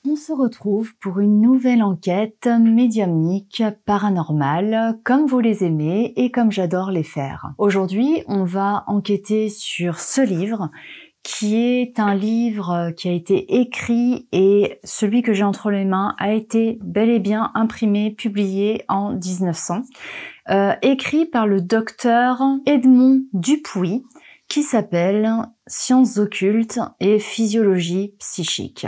On se retrouve pour une nouvelle enquête médiumnique paranormale, comme vous les aimez et comme j'adore les faire. Aujourd'hui, on va enquêter sur ce livre, qui est un livre qui a été écrit et celui que j'ai entre les mains a été bel et bien imprimé, publié en 1900, écrit par le docteur Edmond Dupuy, qui s'appelle « Sciences occultes et physiologie psychique ».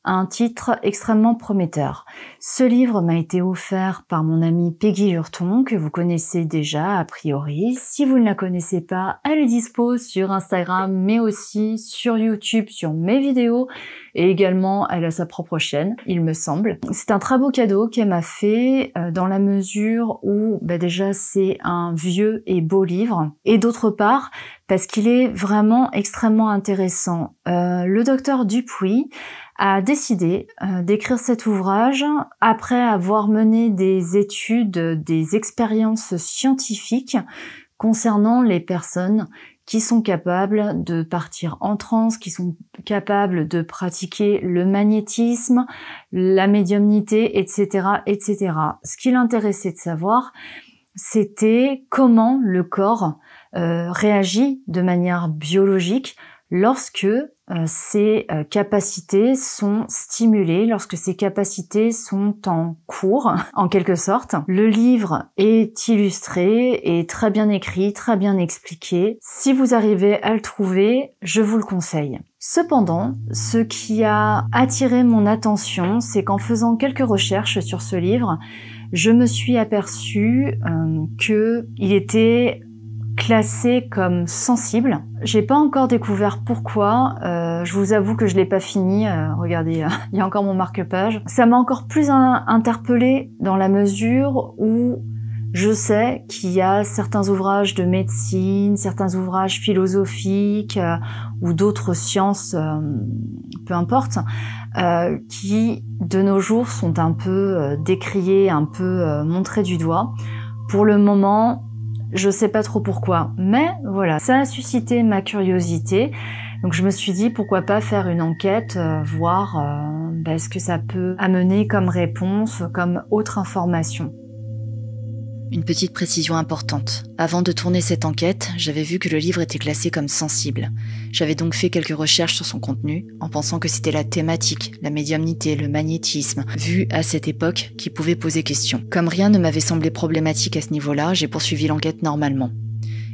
Un titre extrêmement prometteur. Ce livre m'a été offert par mon amie Peggy Lurton, que vous connaissez déjà a priori. Si vous ne la connaissez pas, elle est dispo sur Instagram, mais aussi sur YouTube, sur mes vidéos, et également elle a sa propre chaîne, il me semble. C'est un très beau cadeau qu'elle m'a fait, dans la mesure où déjà c'est un vieux et beau livre, et d'autre part, parce qu'il est vraiment extrêmement intéressant. Le docteur Dupuy a décidé d'écrire cet ouvrage après avoir mené des études, des expériences scientifiques concernant les personnes qui sont capables de partir en transe, qui sont capables de pratiquer le magnétisme, la médiumnité, etc., etc. Ce qui l'intéressait de savoir, c'était comment le corps réagit de manière biologique lorsque ces capacités sont stimulées, lorsque ces capacités sont en cours, en quelque sorte. Le livre est illustré et très bien écrit, très bien expliqué. Si vous arrivez à le trouver, je vous le conseille. Cependant, ce qui a attiré mon attention, c'est qu'en faisant quelques recherches sur ce livre, je me suis aperçue qu'il était classé comme sensible. J'ai pas encore découvert pourquoi. Je vous avoue que je l'ai pas fini. Regardez, il y a encore mon marque-page. Ça m'a encore plus interpellée dans la mesure où je sais qu'il y a certains ouvrages de médecine, certains ouvrages philosophiques ou d'autres sciences, peu importe, qui de nos jours sont un peu décriés, un peu montrés du doigt. Pour le moment, je sais pas trop pourquoi, mais voilà, ça a suscité ma curiosité. Donc je me suis dit pourquoi pas faire une enquête, voir ce que ça peut amener comme réponse, comme autre information. Une petite précision importante. Avant de tourner cette enquête, j'avais vu que le livre était classé comme sensible. J'avais donc fait quelques recherches sur son contenu, en pensant que c'était la thématique, la médiumnité, le magnétisme, vu à cette époque, qui pouvait poser question. Comme rien ne m'avait semblé problématique à ce niveau-là, j'ai poursuivi l'enquête normalement.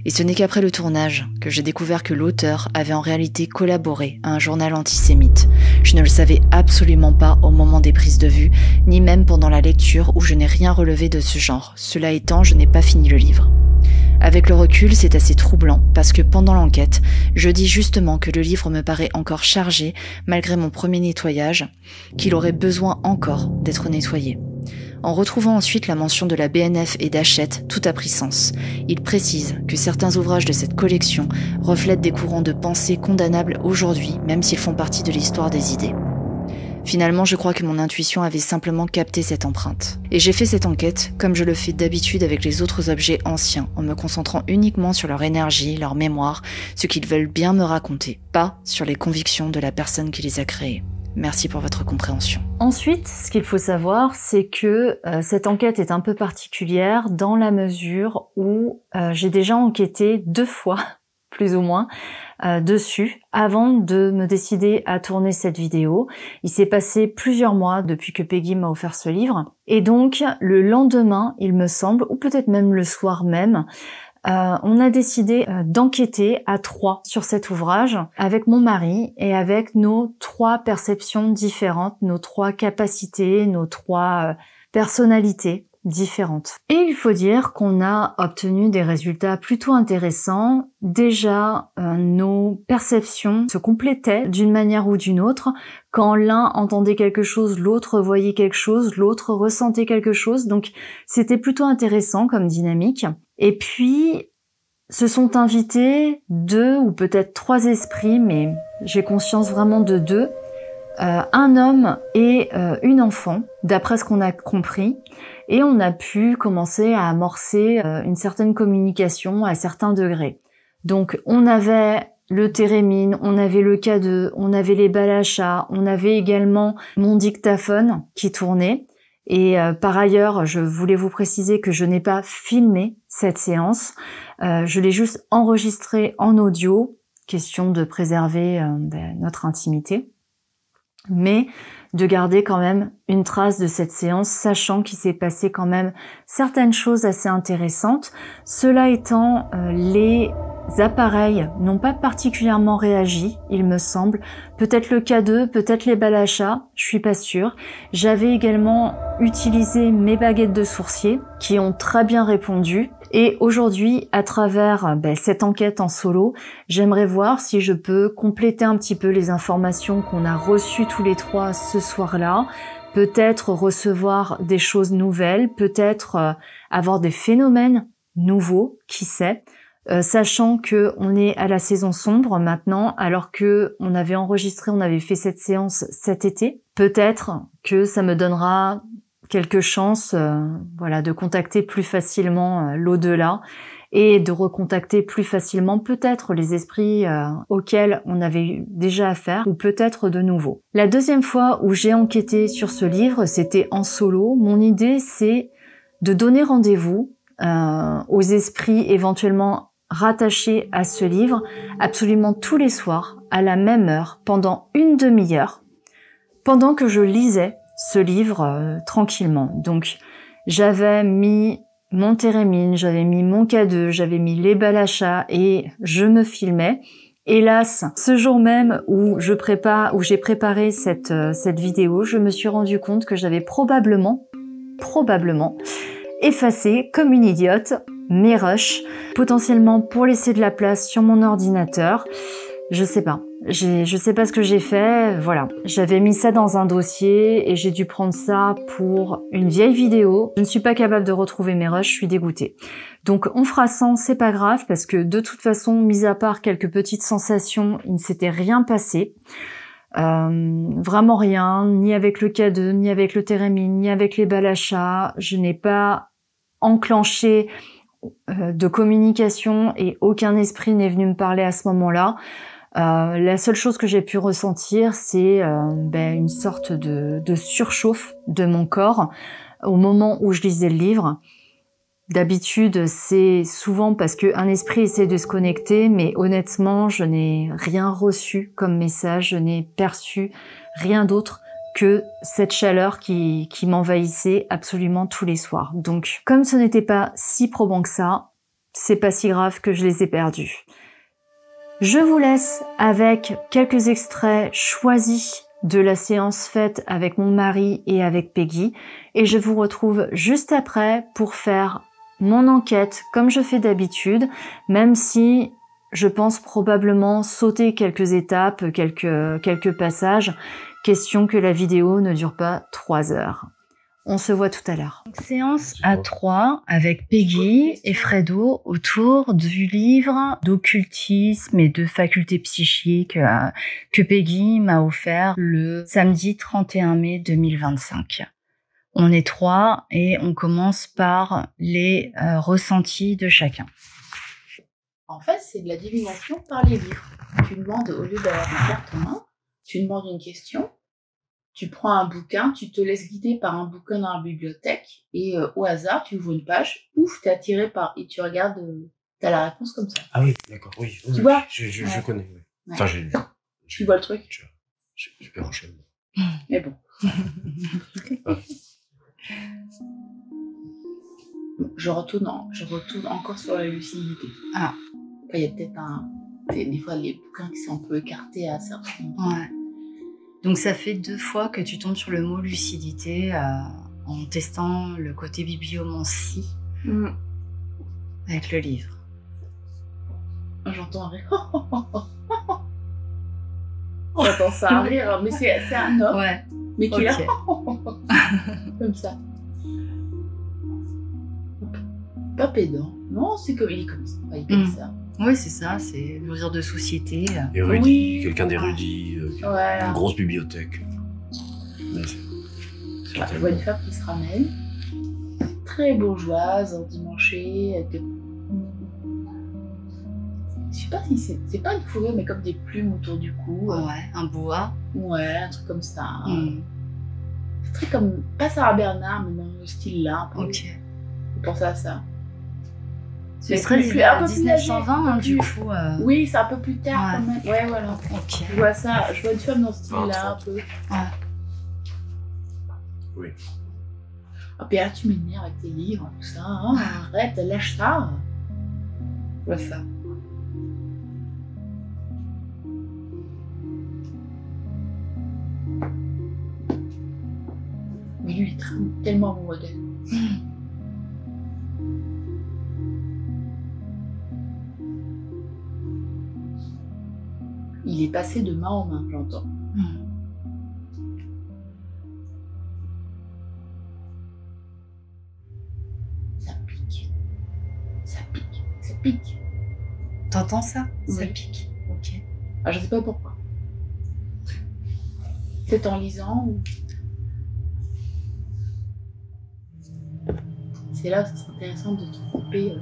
Et ce n'est qu'après le tournage que j'ai découvert que l'auteur avait en réalité collaboré à un journal antisémite. Je ne le savais absolument pas au moment des prises de vue, ni même pendant la lecture où je n'ai rien relevé de ce genre. Cela étant, je n'ai pas fini le livre. Avec le recul, c'est assez troublant parce que pendant l'enquête, je dis justement que le livre me paraît encore chargé malgré mon premier nettoyage, qu'il aurait besoin encore d'être nettoyé. En retrouvant ensuite la mention de la BNF et d'Hachette, tout a pris sens. Il précise que certains ouvrages de cette collection reflètent des courants de pensée condamnables aujourd'hui, même s'ils font partie de l'histoire des idées. Finalement, je crois que mon intuition avait simplement capté cette empreinte. Et j'ai fait cette enquête, comme je le fais d'habitude avec les autres objets anciens, en me concentrant uniquement sur leur énergie, leur mémoire, ce qu'ils veulent bien me raconter, pas sur les convictions de la personne qui les a créés. Merci pour votre compréhension. Ensuite, ce qu'il faut savoir, c'est que cette enquête est un peu particulière dans la mesure où j'ai déjà enquêté 2 fois, plus ou moins, dessus, avant de me décider à tourner cette vidéo. Il s'est passé plusieurs mois depuis que Peggy m'a offert ce livre. Et donc, le lendemain, il me semble, ou peut-être même le soir même, on a décidé d'enquêter à 3 sur cet ouvrage avec mon mari et avec nos 3 perceptions différentes, nos 3 capacités, nos 3 personnalités différentes. Et il faut dire qu'on a obtenu des résultats plutôt intéressants. Déjà, nos perceptions se complétaient d'une manière ou d'une autre. Quand l'un entendait quelque chose, l'autre voyait quelque chose, l'autre ressentait quelque chose. Donc, c'était plutôt intéressant comme dynamique. Et puis, se sont invités 2 ou peut-être 3 esprits, mais j'ai conscience vraiment de 2. Un homme et une enfant, d'après ce qu'on a compris, et on a pu commencer à amorcer une certaine communication à certains degrés. Donc on avait le térémine, on avait le K2, on avait les balachas, on avait également mon dictaphone qui tournait. Et par ailleurs, je voulais vous préciser que je n'ai pas filmé cette séance. Je l'ai juste enregistrée en audio, question de préserver notre intimité, mais de garder quand même une trace de cette séance, sachant qu'il s'est passé quand même certaines choses assez intéressantes. Cela étant, les appareils n'ont pas particulièrement réagi, il me semble. Peut-être le K2, peut-être les balachas, je suis pas sûre. J'avais également utilisé mes baguettes de sourcier qui ont très bien répondu. Et aujourd'hui, à travers cette enquête en solo, j'aimerais voir si je peux compléter un petit peu les informations qu'on a reçues tous les trois ce soir-là. Peut-être recevoir des choses nouvelles, peut-être avoir des phénomènes nouveaux, qui sait. Sachant que on est à la saison sombre maintenant, alors que on avait fait cette séance cet été, peut-être que ça me donnera quelques chances, de contacter plus facilement l'au-delà et de recontacter plus facilement peut-être les esprits auxquels on avait eu déjà affaire ou peut-être de nouveau. La deuxième fois où j'ai enquêté sur ce livre, c'était en solo. Mon idée, c'est de donner rendez-vous aux esprits éventuellement rattachés à ce livre absolument tous les soirs à la même heure pendant une demi-heure pendant que je lisais ce livre tranquillement. Donc j'avais mis mon térémine, j'avais mis mon K2, j'avais mis les balachas et je me filmais. Hélas, ce jour même où j'ai préparé cette vidéo, je me suis rendu compte que j'avais probablement effacé comme une idiote mes rushs, potentiellement pour laisser de la place sur mon ordinateur. Je sais pas ce que j'ai fait, voilà. J'avais mis ça dans un dossier et j'ai dû prendre ça pour une vieille vidéo. Je ne suis pas capable de retrouver mes rushs, je suis dégoûtée. Donc on fera sans, c'est pas grave, parce que de toute façon, mis à part quelques petites sensations, il ne s'était rien passé. Vraiment rien, ni avec le K2, ni avec le térémine, ni avec les balachas. Je n'ai pas enclenché de communication et aucun esprit n'est venu me parler à ce moment-là. La seule chose que j'ai pu ressentir, c'est une sorte de surchauffe de mon corps au moment où je lisais le livre. D'habitude, c'est souvent parce qu'un esprit essaie de se connecter, mais honnêtement, je n'ai rien reçu comme message, je n'ai perçu rien d'autre que cette chaleur qui m'envahissait absolument tous les soirs. Donc, comme ce n'était pas si probant que ça, c'est pas si grave que je les ai perdus. Je vous laisse avec quelques extraits choisis de la séance faite avec mon mari et avec Peggy, et je vous retrouve juste après pour faire mon enquête comme je fais d'habitude, même si je pense probablement sauter quelques étapes, quelques passages, question que la vidéo ne dure pas 3 heures. On se voit tout à l'heure. Séance à 3 avec Peggy et Fredo autour du livre d'occultisme et de facultés psychiques que Peggy m'a offert le samedi 31 mai 2025. On est 3 et on commence par les ressentis de chacun. En fait, c'est de la divination par les livres. Tu demandes, au lieu d'avoir une carte en main, tu demandes une question, tu prends un bouquin, tu te laisses guider par un bouquin dans la bibliothèque et au hasard, tu ouvres une page, ouf, t'es attiré par... et tu regardes, t'as la réponse comme ça. Ah oui, d'accord, oui. Tu vois Je connais, oui. Ouais. Enfin, Tu vois le truc. Je suis super enchaîné. Mais bon. Je retourne encore sur la lucidité. Ah. Enfin, il y a peut-être des fois les bouquins qui sont un peu écartés à certains moments. Ouais. Donc ça fait 2 fois que tu tombes sur le mot lucidité en testant le côté bibliomancie avec le livre. J'entends un rire. J'entends ça un rire, mais c'est un homme. Ouais. Mais qui est là. Comme ça. Pas pédant. Non, c'est comme il est comme ça. Enfin, il est comme ça. Oui, c'est ça, c'est le rire de société. Érudit, Oui. quelqu'un d'érudit, Voilà. une grosse bibliothèque. Mais Je vois une femme qui se ramène, très bourgeoise, endimanchée, avec des... pas si c'est pas une fourrure, mais comme des plumes autour du cou. Ouais, un boa. Ouais, un truc comme ça. Mm. C'est très comme, pas Sarah Bernard, mais dans le style là. Un peu. Ok. Faut penser à ça. C'est Mais très un peu plus 1920, hein, âgé, du un peu coup. Oui, c'est un peu plus tard Ouais. quand même. Ouais, voilà. Ok. Je vois ça, je vois une femme dans ce style-là, un peu. Ouais. Oui. Ah, puis là, tu m'énerves avec tes livres, tout ça. Oh, arrête, lâche ça. Je vois ça. Mais lui, il est tellement amoureux d'elle. Il est passé de main en main, j'entends. Mm. Ça pique. Ça pique. Ça pique. T'entends ça? Ça Oui. pique. Ok. Ah, je sais pas pourquoi. C'est en lisant ou... C'est là où ça serait intéressant de tromper.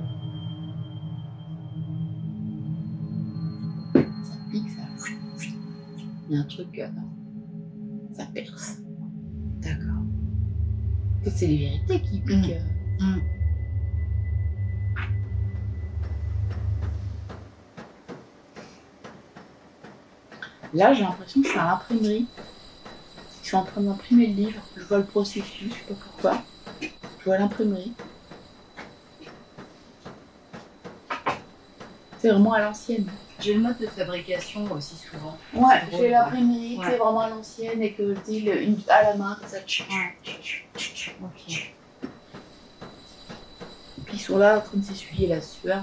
Ça pique, ça... Il y a un truc... ça perce. D'accord. Peut-être c'est les vérités qui piquent. Mm. Là, j'ai l'impression que c'est à l'imprimerie. Ils sont en train d'imprimer le livre. Je vois le processus, je sais pas pourquoi. Je vois l'imprimerie. C'est vraiment à l'ancienne. J'ai le mode de fabrication aussi souvent. Ouais, C'est drôle, j'ai l'imprimerie, ouais. c'est vraiment à l'ancienne et que tu sais, à la main, comme ça. Ok. Puis ils sont là en train de s'essuyer la sueur.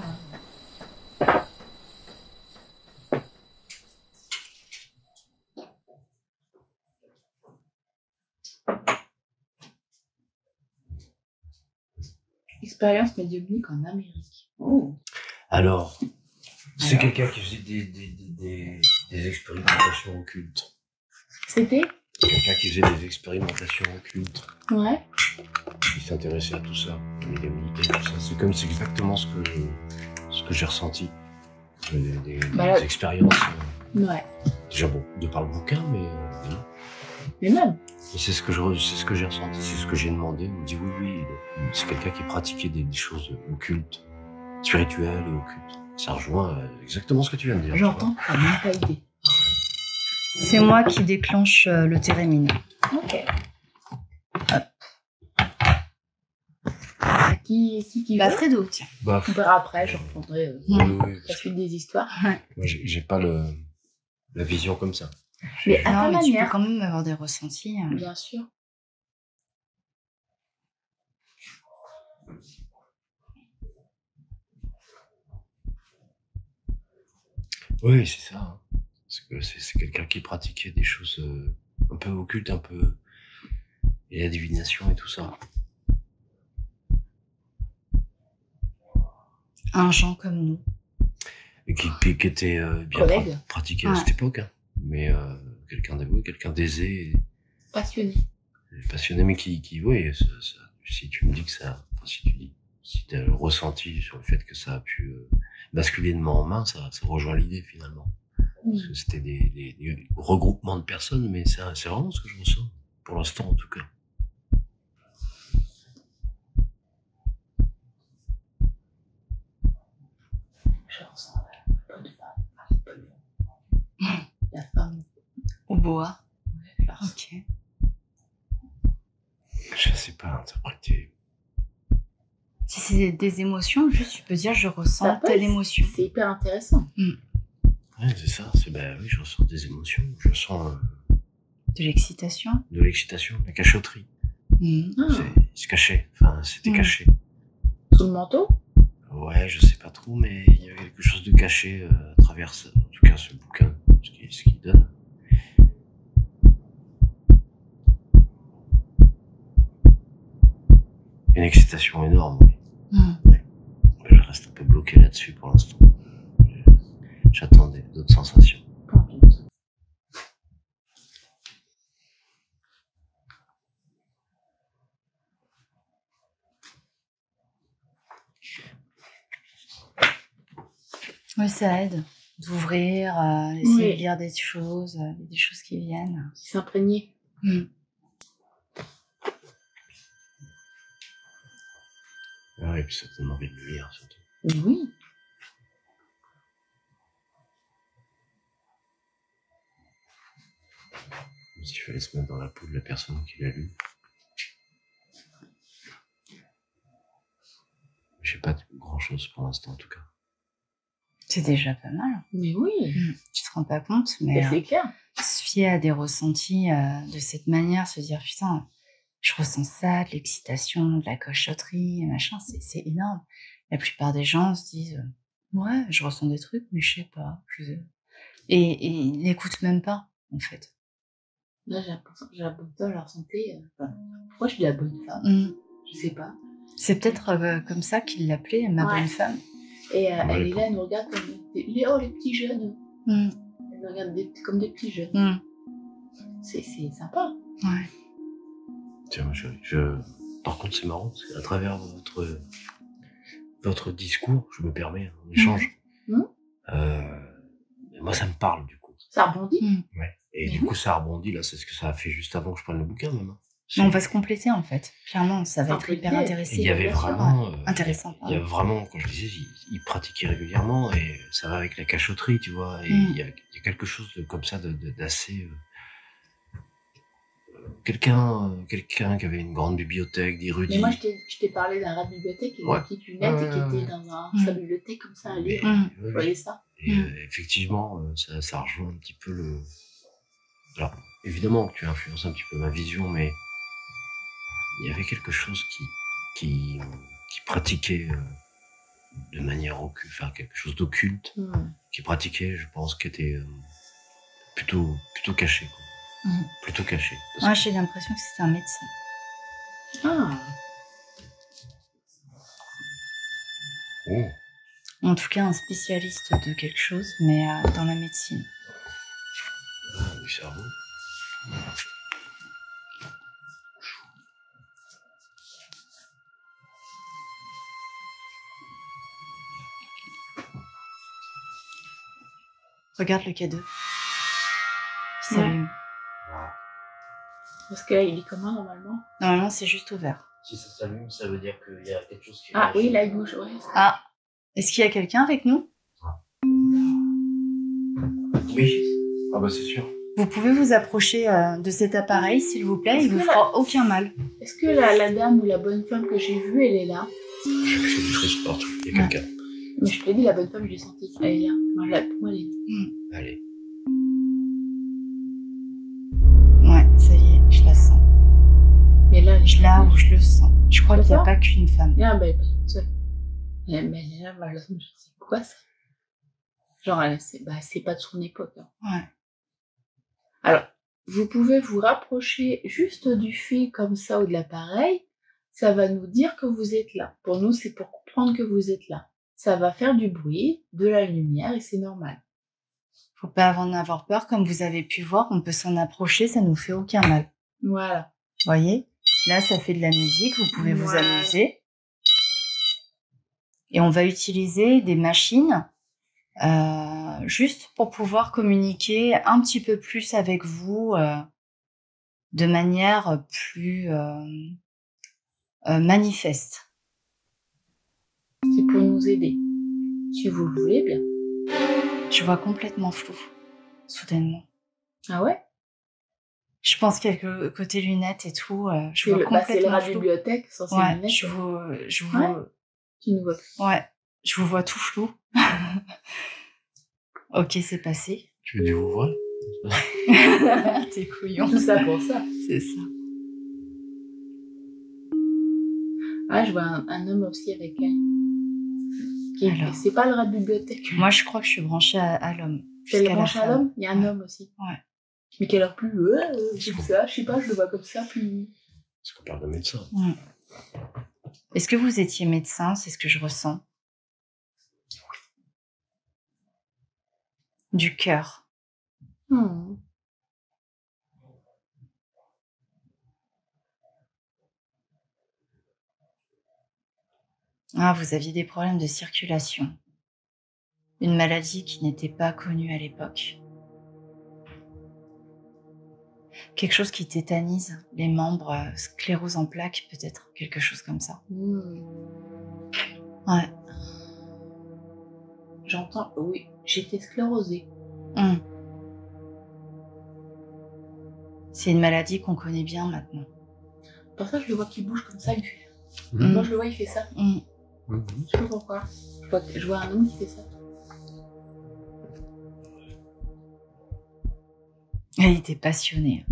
Expérience médiumnique en Amérique. Oh. Alors, c'est Alors. quelqu'un qui faisait des expérimentations occultes. C'était? Quelqu'un qui faisait des expérimentations occultes. Ouais. Qui s'intéressait à tout ça, la médiumnité, tout ça. C'est exactement ce que j'ai ressenti. Des Bah, expériences. Ouais. Déjà bon, de par le bouquin, mais non. Mais même. Et c'est ce que j'ai ressenti, c'est ce que j'ai demandé. On me dit oui, c'est quelqu'un qui pratiquait des choses occultes, spirituelles et occultes. Ça rejoint exactement ce que tu viens de dire. J'entends, t'as même pas idée. C'est moi qui déclenche le térémine. Ok. Qui Bah, veut? Fredo, tiens. Bah, On verra après, je reprendrai oui, la parce suite des histoires. que moi, j'ai pas la vision comme ça. Mais à ta Non, mais tu peux manière. quand même avoir des ressentis. Bien sûr. Oui, c'est ça. Hein. Parce que c'est quelqu'un qui pratiquait des choses un peu occultes, un peu... Et la divination et tout ça. Un gens comme nous. Et qui était bien Collègue. pratiqué à Ouais. cette époque. Hein. Mais quelqu'un d'avoué, quelqu'un d'aisé, Passionné. et passionné, mais qui oui, si tu me dis que ça... Enfin, si t'as le ressenti sur le fait que ça a pu basculer de main en main, ça rejoint l'idée finalement. Parce que c'était des regroupements de personnes, mais c'est vraiment ce que je ressens, pour l'instant en tout cas. Je ressens un peu de femme. La femme. Au bois. Ouais, je la ressens. Ok. Je sais pas interpréter. Si c'est des émotions, juste tu peux dire je Ça ressens peut telle être- émotion. C'est hyper intéressant. Ouais, c'est ça. Oui, je ressens des émotions. Je ressens De l'excitation. de l'excitation, de la cachotterie. Mm. Ah, Il se cachait. Enfin, c'était caché. sous le manteau? Ouais, je sais pas trop, mais il y avait quelque chose de caché à travers, en tout cas, ce bouquin, ce qu'il donne. Une excitation énorme, oui. Mm. Je reste un peu bloqué là-dessus pour l'instant. J'attendais d'autres sensations. Pas en doute. Oui, ça aide. d'ouvrir, essayer Oui. de lire des choses qui viennent. S'imprégner. Ouais, et puis ça te donne envie de le lire, surtout. Mais oui. Comme s'il fallait se mettre dans la peau de la personne qui l'a lu. Je sais pas grand chose pour l'instant, en tout cas. C'est déjà pas mal. Mais oui. Tu te rends pas compte, mais Mais c'est clair. se fier à des ressentis de cette manière, se dire putain, je ressens ça, de l'excitation, de la cochotterie, machin, c'est énorme. La plupart des gens se disent ouais, je ressens des trucs, mais je sais pas. Et ils n'écoutent même pas, en fait. Là, j'ai l'impression que j'ai la bonne femme, la ressentais. Pourquoi je dis la bonne femme Je sais pas. C'est peut-être comme ça qu'il l'appelait, ma bonne femme. Et elle est là, elle nous regarde comme les petits jeunes. Elle nous regarde comme des petits jeunes. C'est sympa. Ouais. Tiens, ma chérie, par contre, c'est marrant, parce qu'à travers votre discours, je me permets un échange. Moi, ça me parle, du coup. Ça rebondit. Ouais. Et du coup, ça rebondit, là, c'est ce que ça a fait juste avant que je prenne le bouquin, même. Mais on va se compléter, en fait. Clairement, ça va être hyper intéressant. Il y avait vraiment... intéressant. Il y a vraiment, quand je disais, il pratiquait régulièrement, et ça va avec la cachotterie, tu vois, et il y a quelque chose comme ça d'assez... Quelqu'un qui avait une grande bibliothèque, d'érudits. Mais moi, je t'ai parlé d'un rat de bibliothèque et une petite lunette et qui était dans sa bibliothèque comme ça à lire. Vous voyez ça? Et effectivement, ça rejoint un petit peu le... Alors, évidemment que tu influences un petit peu ma vision, mais il y avait quelque chose qui pratiquait de manière occulte, enfin quelque chose d'occulte, qui pratiquait, je pense, qui était plutôt caché, quoi. Plutôt caché. Moi, j'ai l'impression que c'était un médecin. Ah. Oh. En tout cas, un spécialiste de quelque chose, mais dans la médecine. Du cerveau. Regarde le cadeau. Il s'allume. Parce que là, il est comment normalement? Normalement, c'est juste ouvert. Si ça s'allume, ça veut dire qu'il y a quelque chose qui... Ah oui, là, il bouge, ouais. Ah, est-ce qu'il y a quelqu'un avec nous? Oui. Ah bah c'est sûr. Vous pouvez vous approcher de cet appareil, s'il vous plaît, il vous fera aucun mal. Est-ce que la dame ou la bonne femme que j'ai vue, elle est là? J'ai du frisson partout, il y a quelqu'un. Mais je te l'ai dit, la bonne femme, je l'ai sentie. Elle est là. Pour moi, elle est là. Allez. Ouais, ça y est, je la sens. Mais là, Je la ou je le sens. Je crois qu'il n'y a pas qu'une femme. Ah, bah, elle est pas toute seule. Mais elle est là, je sais quoi ça? Genre, c'est pas de son époque. Hein. Ouais. Alors, vous pouvez vous rapprocher juste du fil comme ça ou de l'appareil. Ça va nous dire que vous êtes là. Pour nous, c'est pour comprendre que vous êtes là. Ça va faire du bruit, de la lumière et c'est normal. Faut pas en avoir peur. Comme vous avez pu voir, on peut s'en approcher, ça nous fait aucun mal. Voilà. Voyez? Là, ça fait de la musique, vous pouvez vous amuser. Et on va utiliser des machines juste pour pouvoir communiquer un petit peu plus avec vous de manière plus manifeste. C'est pour nous aider. Si vous le voulez bien. Je vois complètement flou, soudainement. Ah ouais? Je pense qu'il y a le côté lunettes et tout. Je vois complètement c'est la flou. bibliothèque sans ces Ouais, lunettes. je vous... Tu nous vois. Ouais, je vous vois tout flou. Ok, c'est passé. Tu veux dire vous voir? T'es couillon. Tout ça pour ça. C'est ça. Ah, je vois un homme aussi avec elle. Alors. C'est pas le rat de bibliothèque. Moi, je crois que je suis branchée à l'homme. Elle est branchée à l'homme? Il y a un homme aussi. Ouais. Mais qui a l'air plus... comme ça, je sais pas, je le vois comme ça, plus... Parce qu'on parle de médecin. Est-ce que vous étiez médecin? C'est ce que je ressens. Du cœur. Ah, vous aviez des problèmes de circulation. une maladie qui n'était pas connue à l'époque. Quelque chose qui tétanise les membres, sclérose en plaques peut-être, quelque chose comme ça. Ouais. J'entends, oui, j'étais sclérosée. C'est une maladie qu'on connaît bien maintenant. Pour ça, je le vois qui bouge comme ça, il fait. Moi, je le vois, il fait ça. Je sais pas pourquoi. Je vois un homme qui fait ça. Il était passionné.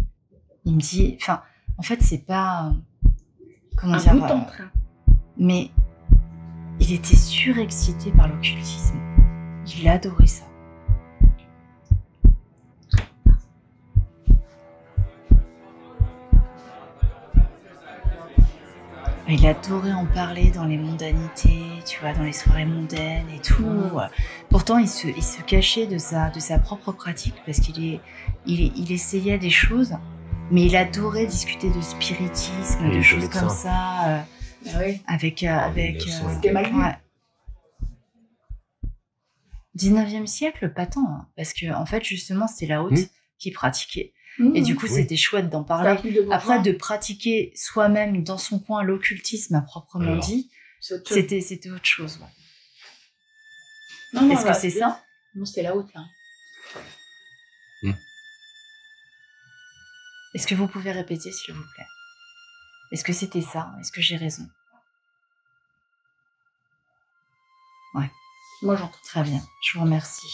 Il me dit, enfin, en fait, c'est pas, comment dire, bout en train. Mais il était surexcité par l'occultisme. Il adorait ça. Il adorait en parler dans les mondanités, tu vois, dans les soirées mondaines et tout. Pourtant, il se cachait de sa propre pratique parce qu'il essayait des choses, mais il adorait discuter de spiritisme, de choses comme ça, avec. C'était mal vu. 19e siècle, pas tant, hein, parce que en fait, justement, c'était la haute qui pratiquait. Et du coup, c'était chouette d'en parler. Après, de pratiquer soi-même dans son coin l'occultisme à proprement dit, c'était autre chose. Ouais. Est-ce que c'est ça? Non, c'est la haute, là. Est-ce que vous pouvez répéter, s'il vous plaît? Est-ce que c'était ça? Est-ce que j'ai raison? Ouais. Moi, j'entends. Très bien. Je vous remercie.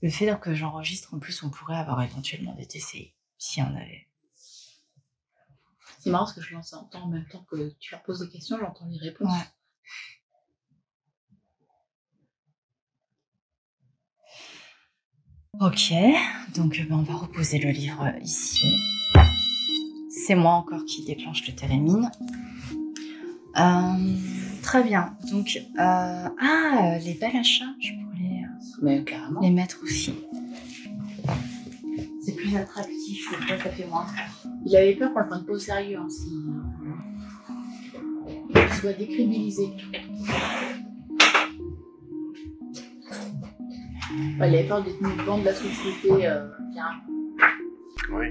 Le fait que j'enregistre, en plus, on pourrait avoir éventuellement des TCI, si on avait. C'est marrant parce que je l'entends en même temps que tu leur poses des questions, j'entends les réponses. Ouais. Ok, donc on va reposer le livre ici. C'est moi encore qui déclenche le térémine. Très bien, donc les belles achats, je pourrais les mettre aussi. C'est plus attractif, ça fait moins peur. Il avait peur qu'on le prenne pas au sérieux, hein, qu'il soit décrédibilisé. Il avait peur d'être une bande de la société, carrément. Oui.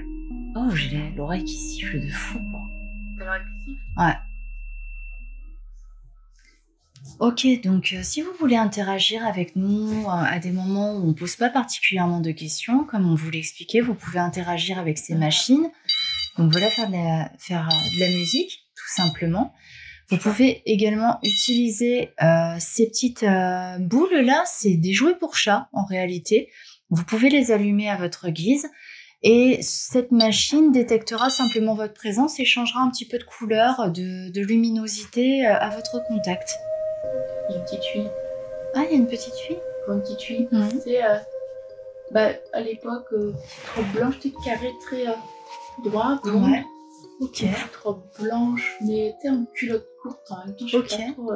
Oh, j'ai l'oreille qui siffle de fou, quoi. T'as l'oreille qui siffle? Ouais. Ok, donc si vous voulez interagir avec nous à des moments où on ne pose pas particulièrement de questions, comme on vous l'expliquait, vous pouvez interagir avec ces machines. Donc voilà, faire de la musique, tout simplement. Vous pouvez également utiliser ces petites boules là, c'est des jouets pour chats en réalité. Vous pouvez les allumer à votre guise et cette machine détectera simplement votre présence et changera un petit peu de couleur, de luminosité à votre contact. Il y a une petite fille. Ah, il y a une petite fille? Une petite fille. Tu sais, à l'époque, petite robe blanche, petite carrée très droite. Ouais. Ok. Une petite robe blanche, mais tu sais, en culotte courte en même temps. Je sais pas trop,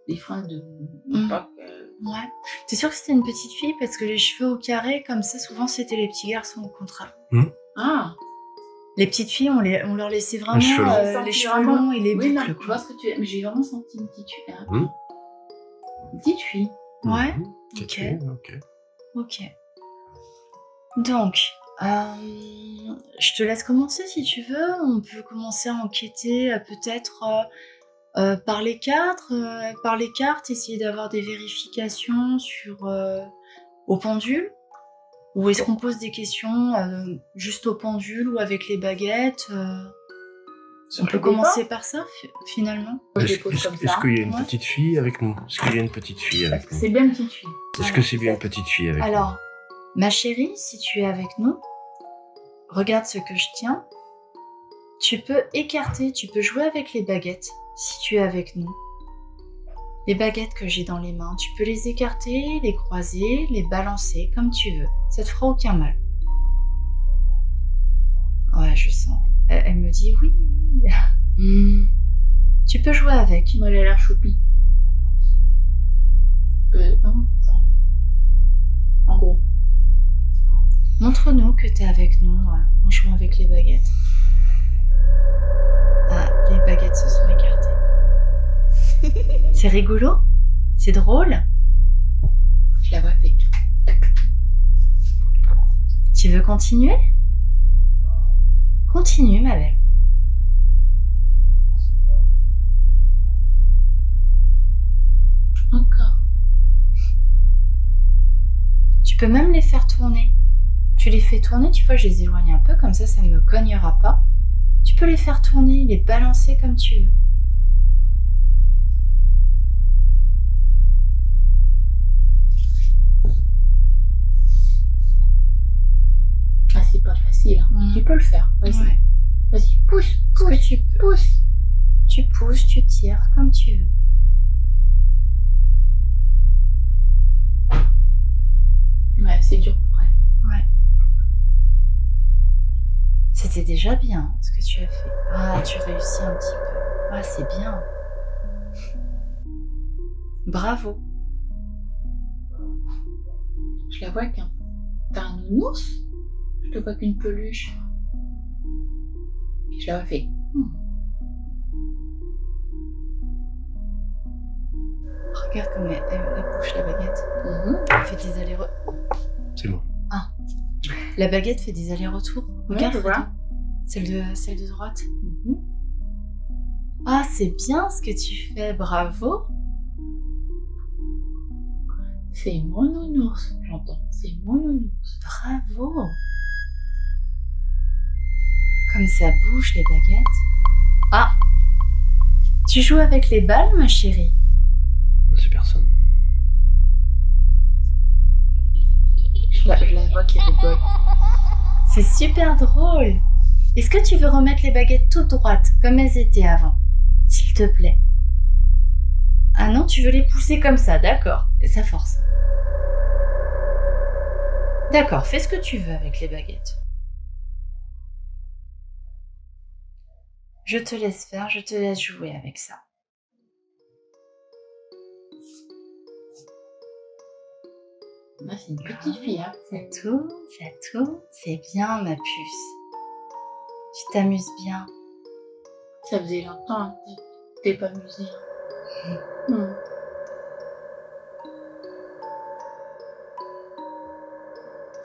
des fringues de l'époque. Ouais. T'es sûre que c'était une petite fille? Parce que les cheveux au carré, comme ça, souvent, c'était les petits garçons au contraire. Ah. Les petites filles, on leur laissait vraiment les cheveux longs et les boucles. Non, je vois ce que tu veux. Mais j'ai vraiment senti une petite fille. Une petite fille. Ouais. Ok. Donc, je te laisse commencer si tu veux. On peut commencer à enquêter peut-être par les cartes, essayer d'avoir des vérifications au pendule. Ou est-ce qu'on pose des questions juste au pendule ou avec les baguettes On peut commencer par ça, finalement. Est-ce qu'il y a une petite fille avec nous? Est-ce qu'il y a une petite fille avec nous? C'est bien une petite fille. Est-ce que c'est bien une petite fille avec nous? Alors, ma chérie, si tu es avec nous, regarde ce que je tiens. Tu peux écarter, tu peux jouer avec les baguettes si tu es avec nous. Les baguettes que j'ai dans les mains, tu peux les écarter, les croiser, les balancer comme tu veux. Ça te fera aucun mal. Ouais, je sens. Elle me dit oui. Tu peux jouer avec. Moi, elle a l'air choupie. En gros. Montre-nous que t'es avec nous en jouant avec les baguettes. Ah, les baguettes se sont écartées. C'est rigolo? C'est drôle? Je la vois fait. Tu veux continuer? Continue, ma belle. Encore. Tu peux même les faire tourner. Tu les fais tourner, tu vois, je les éloigne un peu, comme ça ne me cognera pas. Tu peux les faire tourner, les balancer comme tu veux. Ah, c'est pas facile, hein. Tu peux le faire. Vas-y. Ouais. Vas-y, pousse, Ce pousse, que tu peux. pousse. Tu pousses, tu tires, comme tu veux. Ouais, c'est dur pour elle. Ouais. C'était déjà bien ce que tu as fait. Ah, tu réussis un petit peu. Ah, c'est bien. Bravo. Je la vois qu'un. T'as un nounours? Je te vois qu'une peluche. Je la vois fait. Regarde comme elle bouge la baguette. Elle fait des allers-retours. C'est bon. Ah. La baguette fait des allers-retours. Ouais, Regarde, je vois. Celle de droite. Ah, c'est bien ce que tu fais. Bravo. C'est mon nounours, j'entends. C'est mon nounours. Bravo. Comme ça bouge les baguettes. Ah. Tu joues avec les balles, ma chérie? C'est personne. Je la vois qui rigole. C'est super drôle. Est-ce que tu veux remettre les baguettes toutes droites, comme elles étaient avant? S'il te plaît. Ah non, tu veux les pousser comme ça, d'accord. Et ça force. D'accord, fais ce que tu veux avec les baguettes. Je te laisse faire, je te laisse jouer avec ça. Moi, c'est une petite fille, hein. C'est tout, c'est bien ma puce. Tu t'amuses bien. Ça faisait longtemps que t'es pas amusée.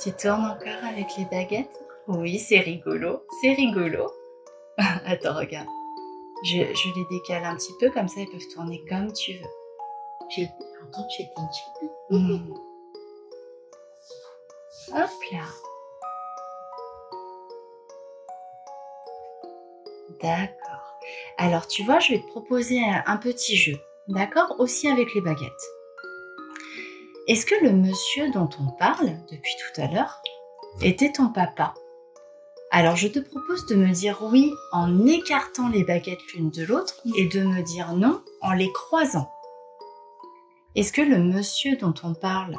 Tu tournes encore avec les baguettes? Oui, c'est rigolo, c'est rigolo. Attends, regarde. Je les décale un petit peu, comme ça ils peuvent tourner comme tu veux. J'ai entendu que j'étais une chipie. Hop là. D'accord. Alors, tu vois, je vais te proposer un petit jeu. D'accord? Aussi avec les baguettes. Est-ce que le monsieur dont on parle depuis tout à l'heure était ton papa? Alors, je te propose de me dire oui en écartant les baguettes l'une de l'autre et de me dire non en les croisant. Est-ce que le monsieur dont on parle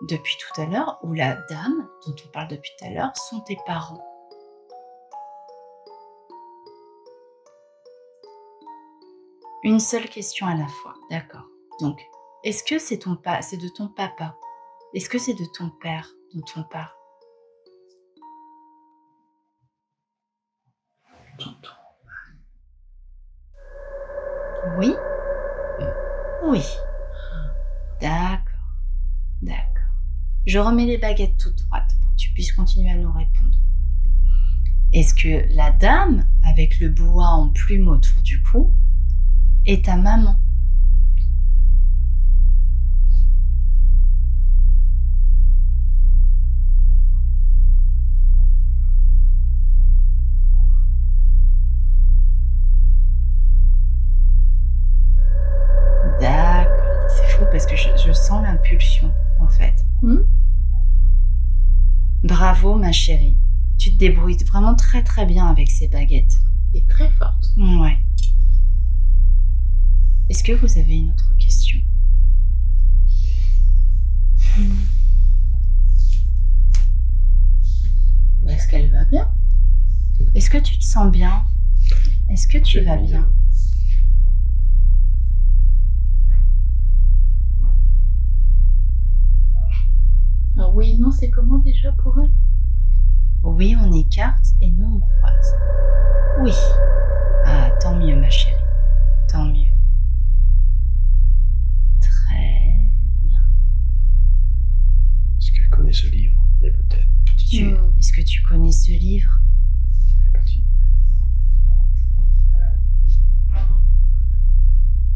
depuis tout à l'heure ou la dame dont on parle depuis tout à l'heure sont tes parents? Une seule question à la fois, d'accord. Donc, est-ce que c'est de ton papa? Est-ce que c'est de ton père dont on parle? Oui? Oui. D'accord. D'accord. Je remets les baguettes toutes droites pour que tu puisses continuer à nous répondre. Est-ce que la dame, avec le boa en plume autour du cou, est ta maman? D'accord. C'est fou parce que je sens l'impulsion, en fait. Bravo, ma chérie. Tu te débrouilles vraiment très très bien avec ces baguettes. T'es très forte. Ouais. Est-ce que vous avez une autre question? Est-ce qu'elle va bien? Est-ce que tu te sens bien? Est-ce que tu vas bien? Ah oui, non, c'est comment déjà pour elle? Oui, on écarte et nous on croise. Oui. Ah, tant mieux ma chérie. Tant mieux. Très bien. Est-ce qu'elle connaît ce livre? Mais peut-être. Est-ce que tu connais ce livre? Petit.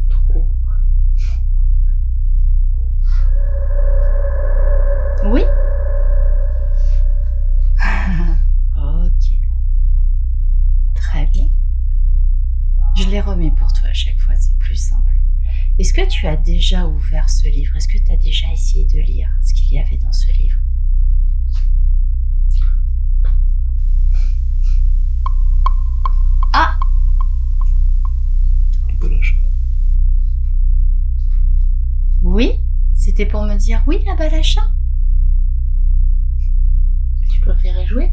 Trop. Oui. Ok. Très bien. Je les remets pour toi à chaque fois, c'est plus simple. Est-ce que tu as déjà ouvert ce livre? Est-ce que tu as déjà essayé de lire ce qu'il y avait dans ce livre? Ah! Balachin. Oui? C'était pour me dire oui, la Balachin? Tu préférais jouer?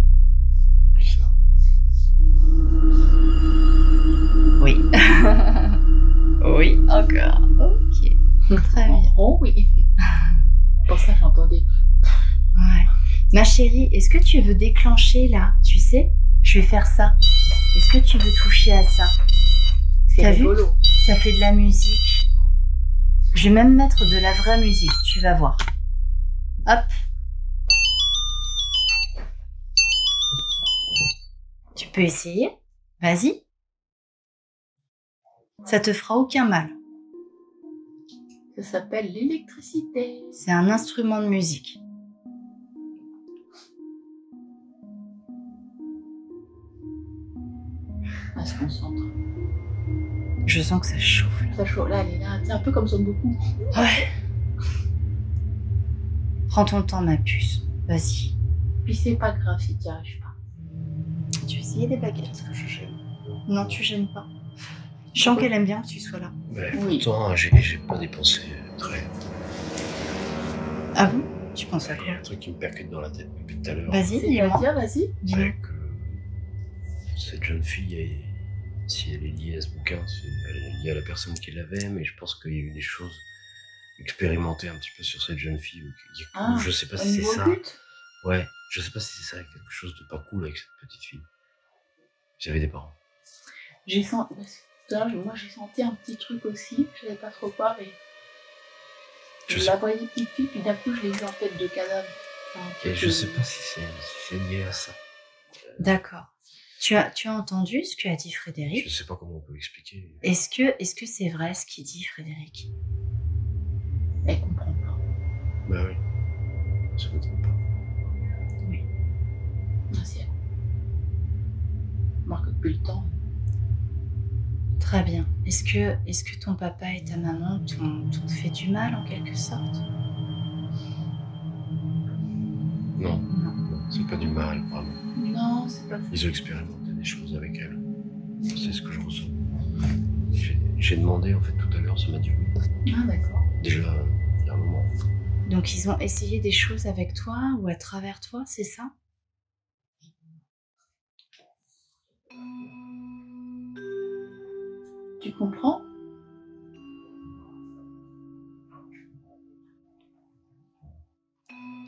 Qui ça? Oui. Oui, encore. Ok. Très bien. Oh oui. Pour ça, j'entendais. Ouais. Ma chérie, est-ce que tu veux déclencher là? Tu sais, je vais faire ça. Est-ce que tu veux toucher à ça? C'est T'as vu? rigolo. Ça fait de la musique. Je vais même mettre de la vraie musique, tu vas voir. Hop. Tu peux essayer? Vas-y. Ça te fera aucun mal. Ça s'appelle l'électricité. C'est un instrument de musique. Elle se concentre. Je sens que ça chauffe. Ça chauffe. Là, elle est là. C'est un peu comme Son Goku. Ouais. Prends ton temps, ma puce. Vas-y. Puis c'est pas grave si tu n'y arrives pas. Tu veux essayer les baguettes? Je gêne. Non, tu gênes pas. Je sens qu'elle aime bien que tu sois là. Mais Oui. pourtant, j'ai pas dépensé très. Ah bon? Tu penses à Il y quoi? a un truc qui me percute dans la tête depuis tout à l'heure. Vas-y, dis-moi. C'est-à-dire, vas-y. Dis-moi. Avec cette jeune fille, si elle est liée à ce bouquin, elle est liée à la personne qui l'avait, mais je pense qu'il y a eu des choses expérimentées un petit peu sur cette jeune fille. Ah, Je sais pas Au si c'est niveau ça. but. Ouais, je sais pas si c'est ça, quelque chose de pas cool avec cette petite fille. J'avais des parents. J'ai senti. Moi, j'ai senti un petit truc aussi. Je savais pas trop quoi, mais. Je Je sais- la voyais petite fille, puis d'un coup, je l'ai vue en tête de cadavre. Enfin, Et je sais pas si c'est lié à ça. D'accord. Tu as entendu ce qu'a dit Je Frédéric? sais pas comment on peut l'expliquer. Est-ce que c'est vrai ce qu'il dit, Frédéric? Elle comprend pas. Bah oui. Ça me trompe pas. Merci. Marque depuis le temps. Très bien. Est-ce que ton papa et ta maman t'ont fait du mal en quelque sorte? Non, Non. c'est pas du mal, vraiment. Non, c'est pas ça. Ils ont expérimenté des choses avec elle. C'est ce que je ressens. J'ai demandé en fait tout à l'heure, ça m'a dit oui. Ah, d'accord. Déjà, il y a un moment. Donc ils ont essayé des choses avec toi ou à travers toi, c'est ça? Tu comprends?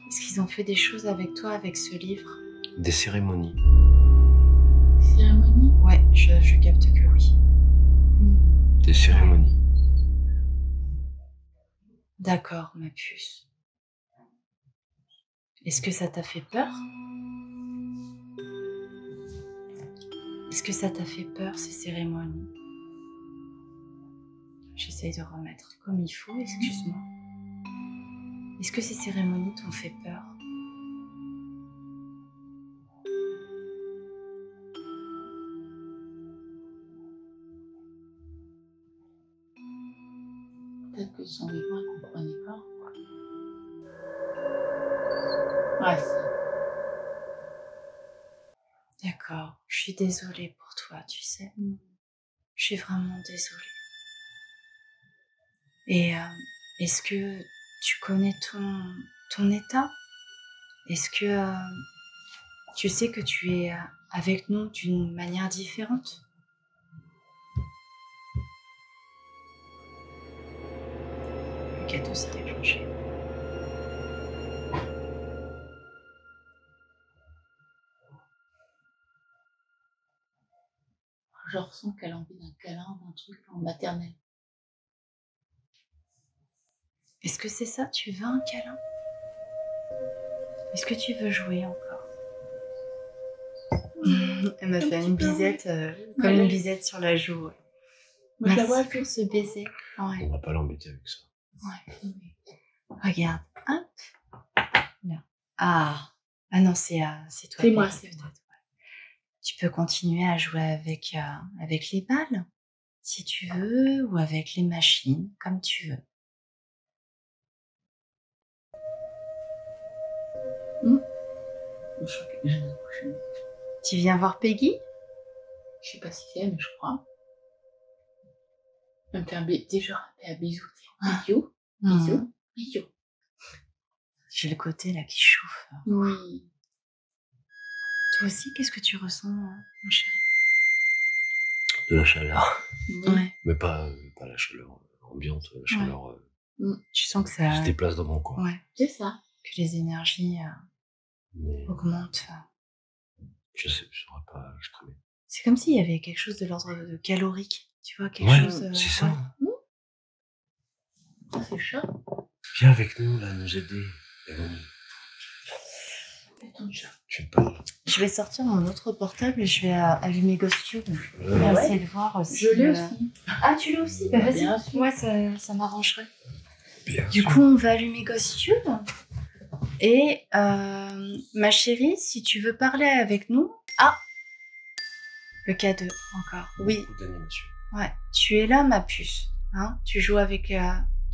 Est-ce qu'ils ont fait des choses avec toi avec ce livre? Des cérémonies. Cérémonie? Ouais, je capte que oui. Des cérémonies. D'accord, ma puce. Est-ce que ça t'a fait peur? Est-ce que ça t'a fait peur, ces cérémonies? J'essaye de remettre comme il faut, excuse-moi. Est-ce que ces cérémonies t'ont fait peur? Peut-être que son vivant, elle comprenait pas. Ouais, D'accord, je suis désolée pour toi, tu sais. Je suis vraiment désolée. Et est-ce que tu connais ton état? Est-ce que tu sais que tu es avec nous d'une manière différente? Le cadeau s'est déclenché. je ressens qu'elle a envie d'un câlin, d'un truc en maternelle. Est-ce que c'est ça? Tu veux un câlin? Est-ce que tu veux jouer encore? Elle m'a fait une bisette, comme une bisette sur la joue. Ouais. Moi, je la vois Merci pour ce baiser. Ouais. On va pas l'embêter avec ça. Ouais. Regarde. Hop. Là. Ah non, c'est toi. C'est moi, Peggy, c'est peut-être. moi. Ouais. Tu peux continuer à jouer avec les balles, si tu veux, ou avec les machines, comme tu veux. Je crois que j'ai la prochaine. Tu viens voir Peggy? Je sais pas si c'est elle, mais je crois. Elle me fait un bisou. Déjà, elle fait un bisou. Bisou. Bisou. Bisou. J'ai le côté là qui chauffe. Oui. Toi aussi, qu'est-ce que tu ressens, mon chéri? De la chaleur. Ouais. Mais pas la chaleur ambiante, la chaleur Tu sens que qui ça... se déplace dans mon corps. Ouais. C'est ça. Que les énergies Mais augmentent. je saurais pas l'exprimer. C'est comme s'il y avait quelque chose de l'ordre de calorique. Tu vois, quelque Ouais, chose... c'est ça. Ça, c'est le chat. Viens avec nous, là, nous aider. C'est ton chat. Tu parles. Je vais sortir mon autre portable et je vais allumer GhostTube. Je vais Ouais. essayer de voir si... Je l'ai aussi. Ah, tu l'as aussi? Bah, vas-y. Bien sûr. Ouais, ça m'arrangerait. Bien Du sûr. coup, on va allumer GhostTube. Et ma chérie, si tu veux parler avec nous... Ah! Le K2, encore. Oui, Beaucoup d'animation. ouais. Tu es là, ma puce. Hein, tu joues avec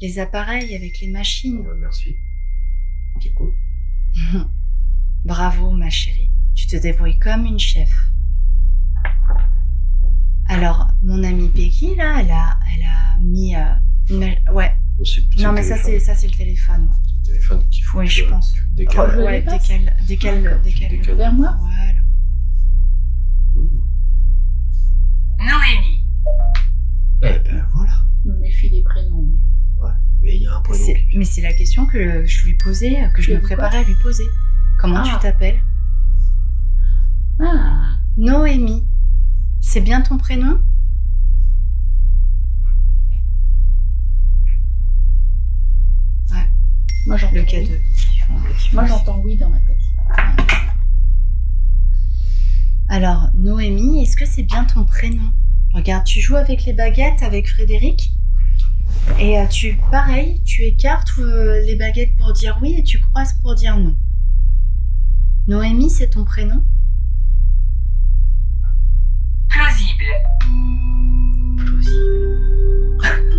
les appareils, avec les machines. Ouais, merci. C'est cool. Bravo, ma chérie. Tu te débrouilles comme une chef. Alors, mon amie Peggy, là, elle a mis... ouais. Bon, c'est Non, mais le ça, téléphone. c'est le téléphone. Ouais. C'est le téléphone qu'il faut Oui, que je pense. tu le décales. Je Ouais, le passe. décale. Décale. Vers moi. Voilà. Noémie. Eh ben voilà. Je me méfie des prénoms, mais... Ouais. Mais il y a un prénom. Mais c'est la question que je lui posais, que je Tu me veux quoi? préparais à lui poser. Comment tu Ah. t'appelles? Ah. Noémie. C'est bien ton prénom? Ouais, Moi, j'entends le oui. K2. Moi, j'entends oui dans ma tête. Alors, Noémie, est-ce que c'est bien ton prénom? Regarde, tu joues avec les baguettes avec Frédéric. Et pareil, tu écartes les baguettes pour dire oui et tu croises pour dire non. Noémie, c'est ton prénom? Plausible.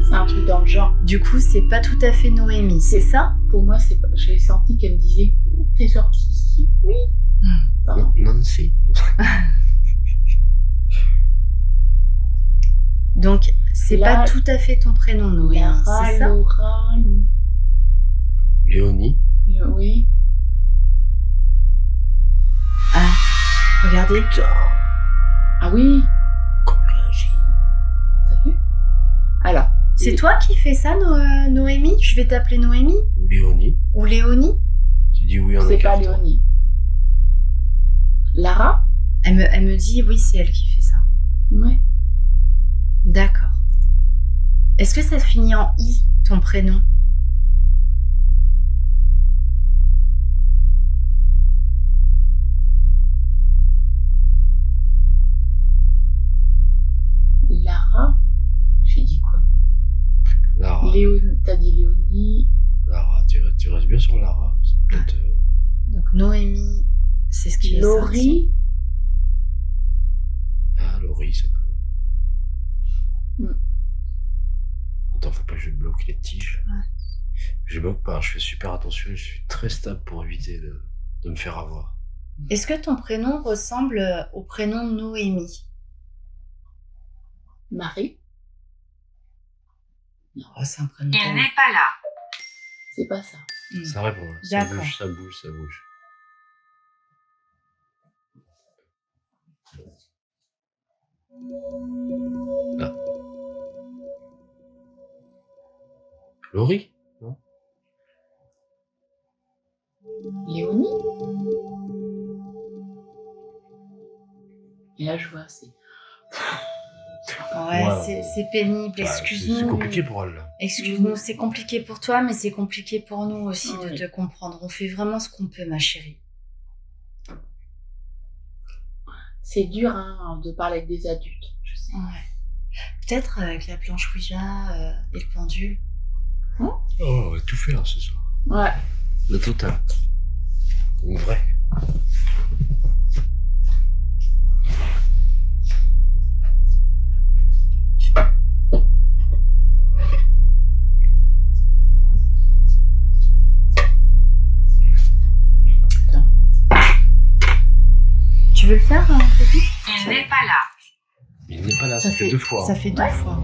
C'est un truc dans le genre. Du coup, c'est pas tout à fait Noémie, c'est ça? Pour moi, c'est pas... J'ai senti qu'elle me disait « T'es sortie ?» Oui. Pardon. Nancy. Donc, c'est Là, pas tout à fait ton prénom, Noémie, Lara, c'est ça? Laura, Léonie. oui. Ah, regardez. Ah oui. Comme il réagit. T'as vu? Alors. C'est toi qui fais ça, Noémie? Je vais t'appeler Noémie? Ou Léonie. Ou Léonie? Tu dis oui en C'est pas écartant. Léonie. Lara? Elle me dit oui, c'est elle qui fait ça. Ouais. D'accord. Est-ce que ça finit en I, ton prénom? Lara? J'ai dit quoi? Lara. Léonie. T'as dit Léonie. Lara. Tu restes bien sur Lara. C'est peut-être. Donc Noémie, c'est ce qui est sorti. Laurie. Ah, Laurie, ça peut. Mm. Attends, faut pas que je bloque les tiges. Ouais. Je bloque pas, je fais super attention et je suis très stable pour éviter de me faire avoir. Est-ce que ton prénom ressemble au prénom Noémie? Marie. Oh, c'est un prénom. Il n'est pas là. C'est pas ça. Ça répond, hein. Ça D'accord. bouge, ça bouge, ça bouge. Là. Laurie? Non? Léonie. Et là, je vois, c'est... Ouais, c'est pénible, Bah, excuse-nous. c'est compliqué pour elle, là. Excuse-nous, c'est compliqué pour toi, mais c'est compliqué pour nous aussi de te comprendre. On fait vraiment ce qu'on peut, ma chérie. C'est dur, hein, de parler avec des adultes, je sais. Ouais. Peut-être avec la planche Ouija et le pendule. Oh, on va tout faire ce soir. Ouais. Le total. Une vraie. Tu veux le faire, Sophie? Il n'est pas là. Il n'est pas là, ça fait 2 fois. Ça fait 2 fois.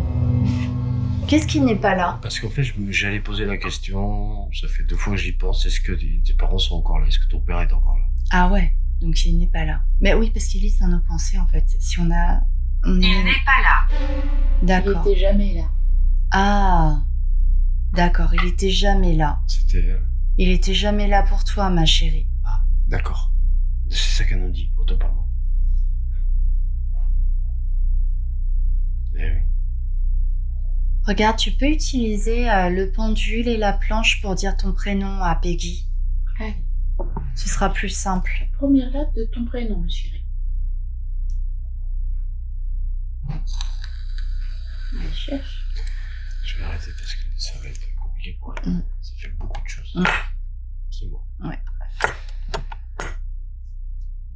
Qu'est-ce qui n'est pas là? Parce qu'en fait, j'allais poser la question, ça fait 2 fois que j'y pense, est-ce que tes parents sont encore là? Est-ce que ton père est encore là? Ah ouais, donc il n'est pas là. Mais oui, parce qu'il est dans nos pensées, en fait. Si on a... Il n'est pas là. D'accord. Il était jamais là. Ah, d'accord, il était jamais là. C'était elle. Il était jamais là pour toi, ma chérie. Ah, d'accord. C'est ça qu'elle nous dit, autant par moi. Eh oui. Regarde, tu peux utiliser le pendule et la planche pour dire ton prénom à Peggy. Allez. Ce sera plus simple. Première lettre de ton prénom, ma chérie. Allez, cherche. Je vais arrêter parce que ça va être compliqué pour elle. Ça fait beaucoup de choses. C'est bon. Ouais.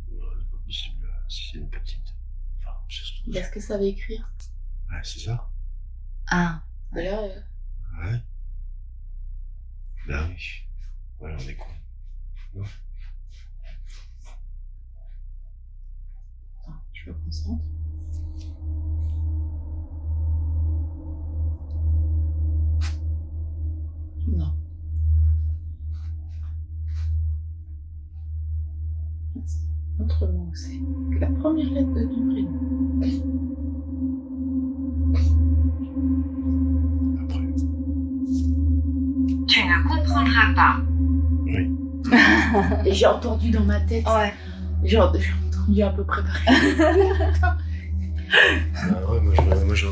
C'est pas possible si c'est une petite. Enfin, ça se trouve. Est-ce que ça va écrire? Ouais, c'est ça. Ah, D'ailleurs, Ouais. Ben oui. Voilà, on est con. Non. attends, je me concentre. Non. Autrement, c'est la première lettre de ton prénom. Après. Tu ne comprendras pas. Oui. Et j'ai entendu dans ma tête. ouais. J'ai entendu un peu préparé. Ah ouais, moi j'ai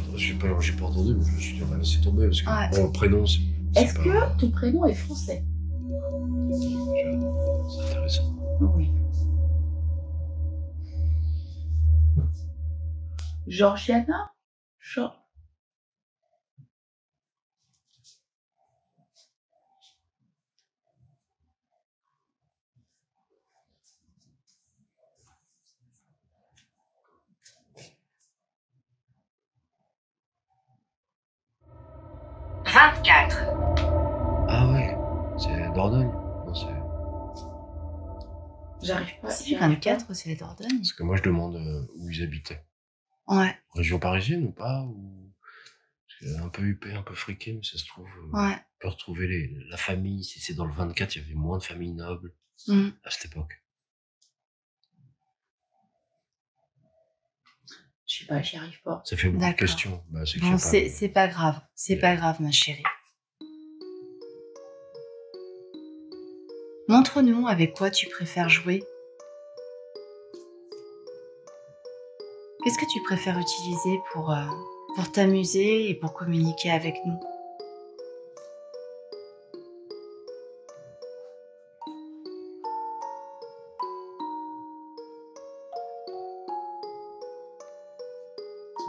pas entendu, mais je me suis dit, on va laisser tomber parce que Ouais. bon, le prénom, c'est Est-ce pas... que ton prénom est français? C'est intéressant. Oui. Georgiana? « 24. Ah ouais, c'est Dordogne. Non, c'est... J'arrive pas. Si, 24, c'est la Dordogne. Parce que moi je demande où ils habitaient. Ouais, Région parisienne ou pas ou... Parce que un peu huppé, un peu friqué, mais ça se trouve... ouais. On peut retrouver la famille. Si c'est dans le 24, il y avait moins de familles nobles à cette époque. Je sais pas, j'y arrive pas. Ça fait beaucoup de D'accord. questions. Bah, c'est que Bon, j'ai pas... c'est pas grave. C'est pas grave, ma chérie. Montre-nous avec quoi tu préfères jouer. Qu'est-ce que tu préfères utiliser pour t'amuser et pour communiquer avec nous?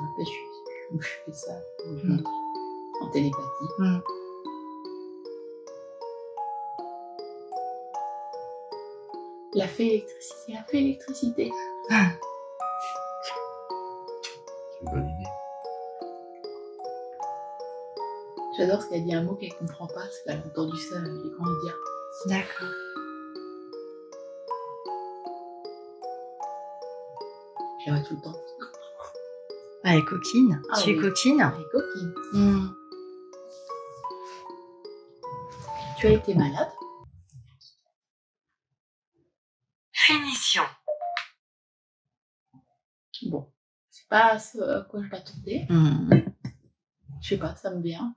Après, je fais ça en télépathie. La fée électricité, la fée électricité. C'est une bonne idée. J'adore parce qu'elle dit un mot qu'elle comprend pas, parce qu'elle a entendu ça les grands dire. D'accord. Je la vois tout le temps. Elle est coquine. Ah Tu es oui. coquine? Elle est coquine. Tu as été malade? Finition. Bon, c'est pas ce à quoi je m'attendais. Je sais pas, ça me vient.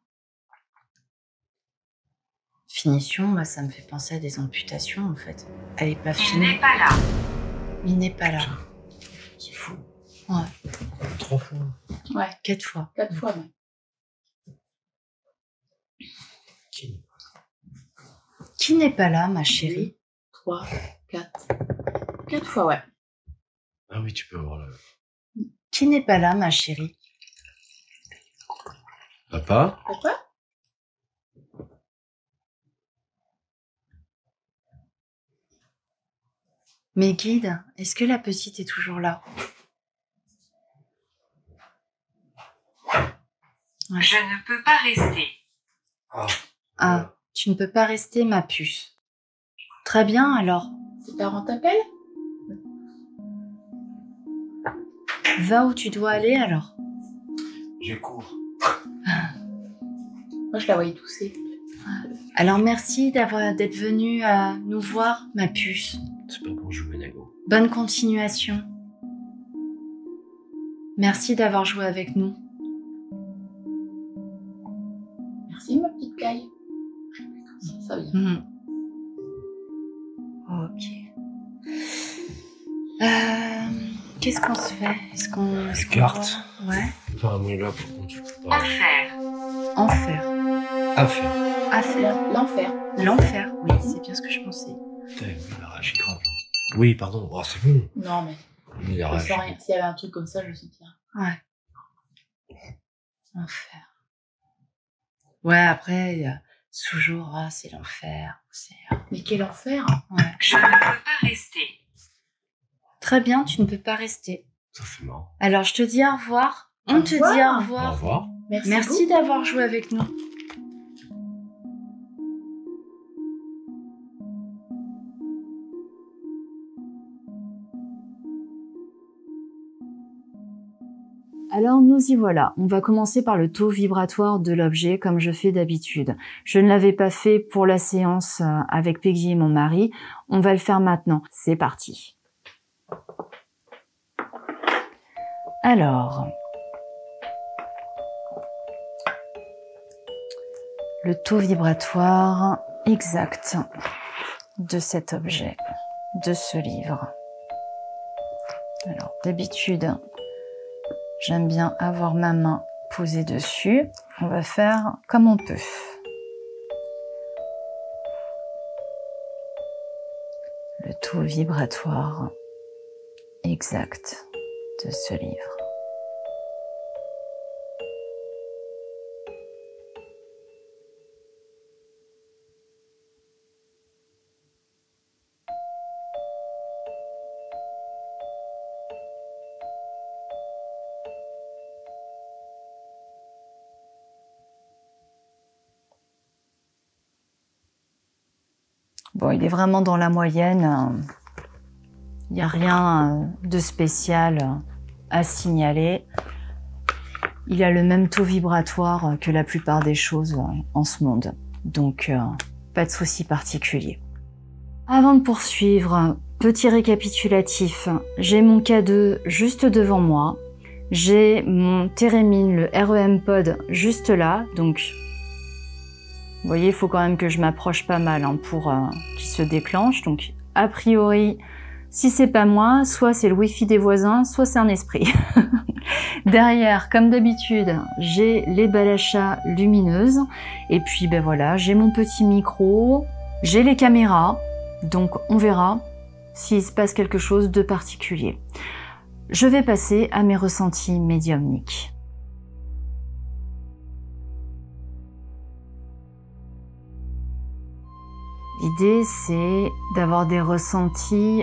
Finition, moi, ça me fait penser à des amputations, en fait. Elle est pas Il finie. n'est pas là. Il n'est pas là. C'est fou. Ouais. Ok. 3 fois. Ouais, 4 fois. 4 fois même. Qui n'est pas là, ma chérie? 3, 4. 4 fois, ouais. Ah oui, tu peux avoir le... Qui n'est pas là, ma chérie? Papa? Papa? Mes guides, est-ce que la petite est toujours là? Ouais. Je ne peux pas rester. Ah, tu ne peux pas rester, ma puce. Très bien, alors. Tes parents t'appellent? Va où tu dois aller, alors. Je cours. Moi, je la voyais tousser. Alors, merci d'être venu nous voir, ma puce. C'est pas pour jouer, Nago. Bonne continuation. Merci d'avoir joué avec nous. Merci, ma petite caille. Ça vient. Mhm. Ok. Qu'est-ce qu'on se fait? Est-ce qu'on... Les cartes. Ouais. Enfin, moi là, par contre, je peux pas. Enfer. Enfer. Affaire. Affaire. L'enfer. L'enfer. Oui, c'est bien ce que je pensais. Putain, il a réagi grave. Là. Oui, pardon. Oh, c'est bon. Non, mais Il a je réagi. sens rien. S'il y avait un truc comme ça, je le sentirais. Ouais. Enfer. Ouais, après, il y a toujours, ah, c'est l'enfer. C'est... Mais quel enfer! Ouais. Je ne peux pas rester. Très bien, tu ne peux pas rester. Ça, c'est marrant. Alors, je te dis au revoir. On Au te revoir. dit au Au revoir. revoir. Merci d'avoir joué avec nous. Alors nous y voilà, on va commencer par le taux vibratoire de l'objet comme je fais d'habitude. Je ne l'avais pas fait pour la séance avec Peggy et mon mari, on va le faire maintenant. C'est parti. Alors, le taux vibratoire exact de cet objet, de ce livre. Alors, d'habitude, j'aime bien avoir ma main posée dessus. On va faire comme on peut. Le taux vibratoire exact de ce livre. Bon, il est vraiment dans la moyenne. Il n'y a rien de spécial à signaler. Il a le même taux vibratoire que la plupart des choses en ce monde. Donc, pas de souci particulier. Avant de poursuivre, petit récapitulatif. J'ai mon K2 juste devant moi. J'ai mon Térémine, le REM Pod, juste là. Donc, vous voyez, il faut quand même que je m'approche pas mal pour qu'il se déclenche. Donc, a priori, si c'est pas moi, soit c'est le Wi-Fi des voisins, soit c'est un esprit. Derrière, comme d'habitude, j'ai les balachas lumineuses. Et puis, ben voilà, j'ai mon petit micro, j'ai les caméras. Donc, on verra s'il se passe quelque chose de particulier. Je vais passer à mes ressentis médiumniques. L'idée, c'est d'avoir des ressentis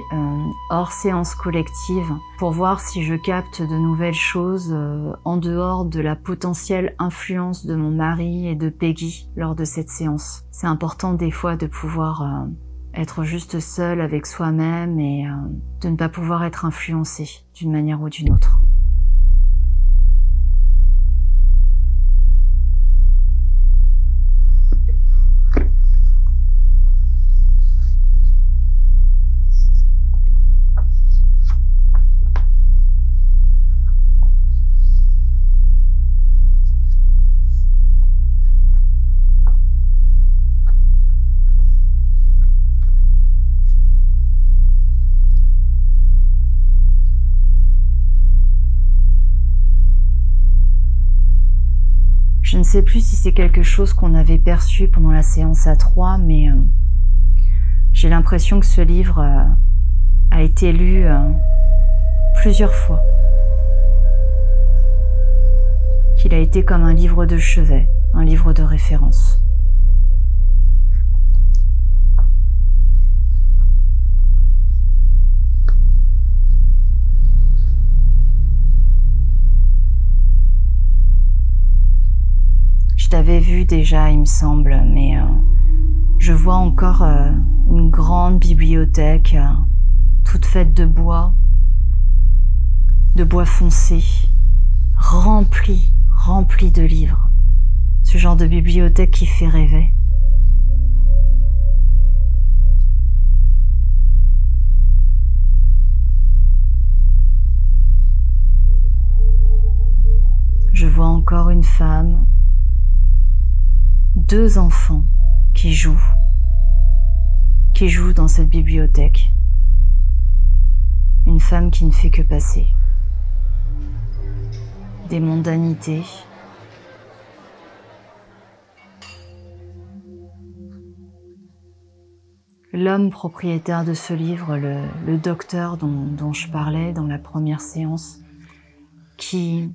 hors séance collective pour voir si je capte de nouvelles choses en dehors de la potentielle influence de mon mari et de Peggy lors de cette séance. C'est important des fois de pouvoir être juste seul avec soi-même et de ne pas pouvoir être influencé d'une manière ou d'une autre. sais plus si c'est quelque chose qu'on avait perçu pendant la séance à 3, mais j'ai l'impression que ce livre a été lu plusieurs fois. Qu'il a été comme un livre de chevet, un livre de référence. Je t'avais vu déjà, il me semble, mais je vois encore une grande bibliothèque, toute faite de bois foncé, remplie de livres. Ce genre de bibliothèque qui fait rêver. Je vois encore une femme, 2 enfants qui jouent dans cette bibliothèque. Une femme qui ne fait que passer. Des mondanités. L'homme propriétaire de ce livre, le docteur dont je parlais dans la première séance, il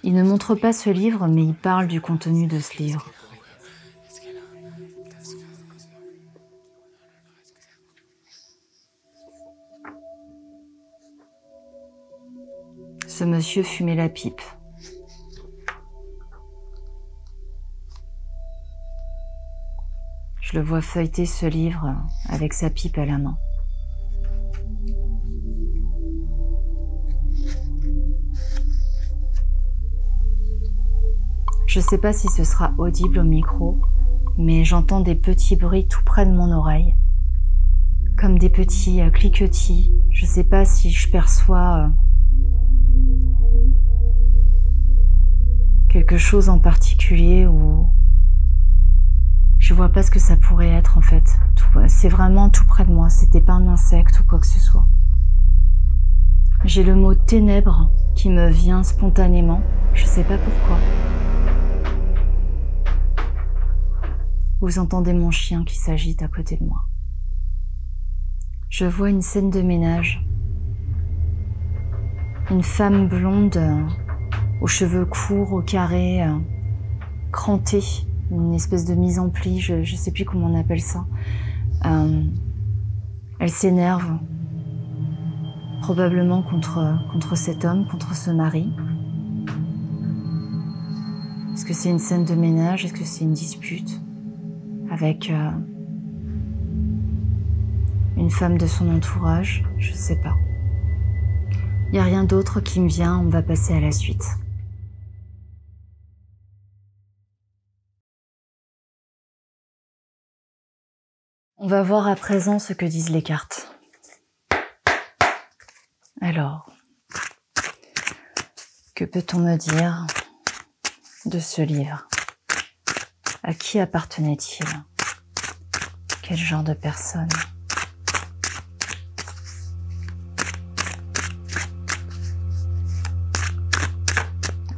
ne montre pas ce livre, mais il parle du contenu de ce livre. Ce monsieur fumait la pipe. Je le vois feuilleter ce livre avec sa pipe à la main. Je ne sais pas si ce sera audible au micro, mais j'entends des petits bruits tout près de mon oreille, comme des petits cliquetis. Je ne sais pas si je perçois quelque chose en particulier ou je vois pas ce que ça pourrait être en fait. C'est vraiment tout près de moi, c'était pas un insecte ou quoi que ce soit. J'ai le mot ténèbres qui me vient spontanément, je sais pas pourquoi. Vous entendez mon chien qui s'agite à côté de moi. Je vois une scène de ménage. Une femme blonde aux cheveux courts, au carré, crantée, une espèce de mise en pli, je sais plus comment on appelle ça. Elle s'énerve, probablement contre cet homme, contre ce mari. Est-ce que c'est une scène de ménage? Est-ce que c'est une dispute avec une femme de son entourage? Je sais pas. Il n'y a rien d'autre qui me vient, on va passer à la suite. On va voir à présent ce que disent les cartes. Alors, que peut-on me dire de ce livre? À qui appartenait-il? Quel genre de personne?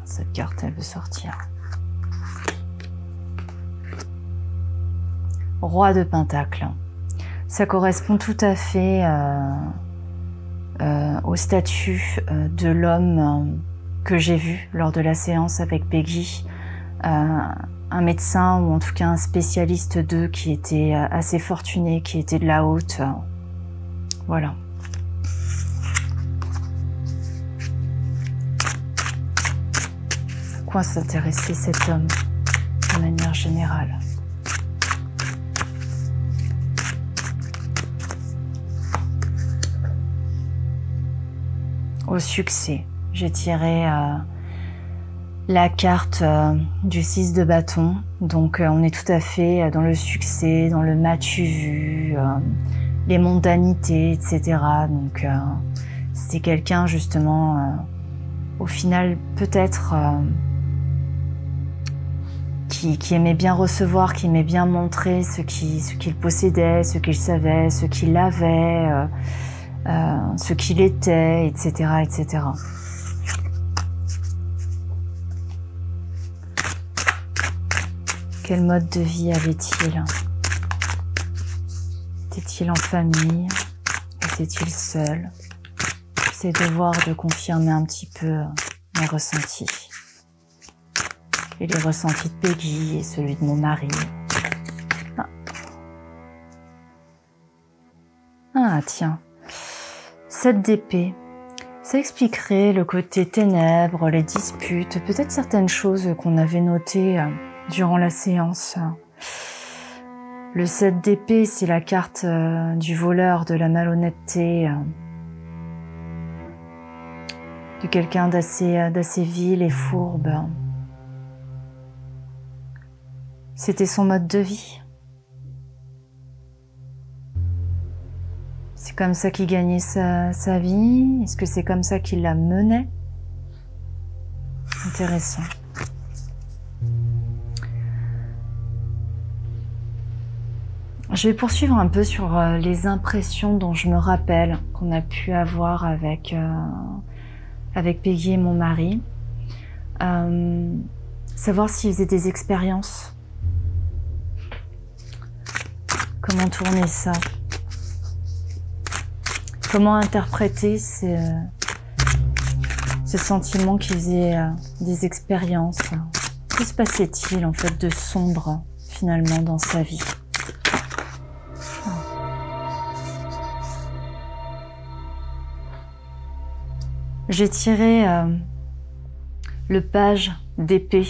Cette carte, elle veut sortir. Roi de Pentacle. Ça correspond tout à fait au statut de l'homme que j'ai vu lors de la séance avec Peggy. Un médecin ou en tout cas un spécialiste d'eux qui était assez fortuné, qui était de la haute. Voilà. À quoi s'intéressait cet homme de manière générale? Au succès, j'ai tiré la carte du 6 de bâton. Donc on est tout à fait dans le succès, dans le m'as-tu vu, les mondanités, etc. Donc c'est quelqu'un justement, au final peut-être qui aimait bien recevoir, qui aimait bien montrer ce qu'il possédait, ce qu'il savait, ce qu'il avait, ce qu'il était, etc., etc. Quel mode de vie avait-il? Était-il en famille? Était-il seul? C'est devoir de confirmer un petit peu mes ressentis. Et les ressentis de Peggy et celui de mon mari. Ah tiens, 7 d'épée. Ça expliquerait le côté ténèbres, les disputes, peut-être certaines choses qu'on avait notées durant la séance. Le 7 d'épée, c'est la carte du voleur, de la malhonnêteté, de quelqu'un d'assez vil et fourbe. C'était son mode de vie. C'est comme ça qu'il gagnait sa vie? Est-ce que c'est comme ça qu'il la menait? Intéressant. Je vais poursuivre un peu sur les impressions dont je me rappelle qu'on a pu avoir avec Peggy et mon mari. Savoir s'ils faisaient des expériences. Comment tourner ça? Comment interpréter ce sentiment qu'ils faisaient des expériences? Que se passait-il en fait de sombre finalement dans sa vie? J'ai tiré le page d'épée,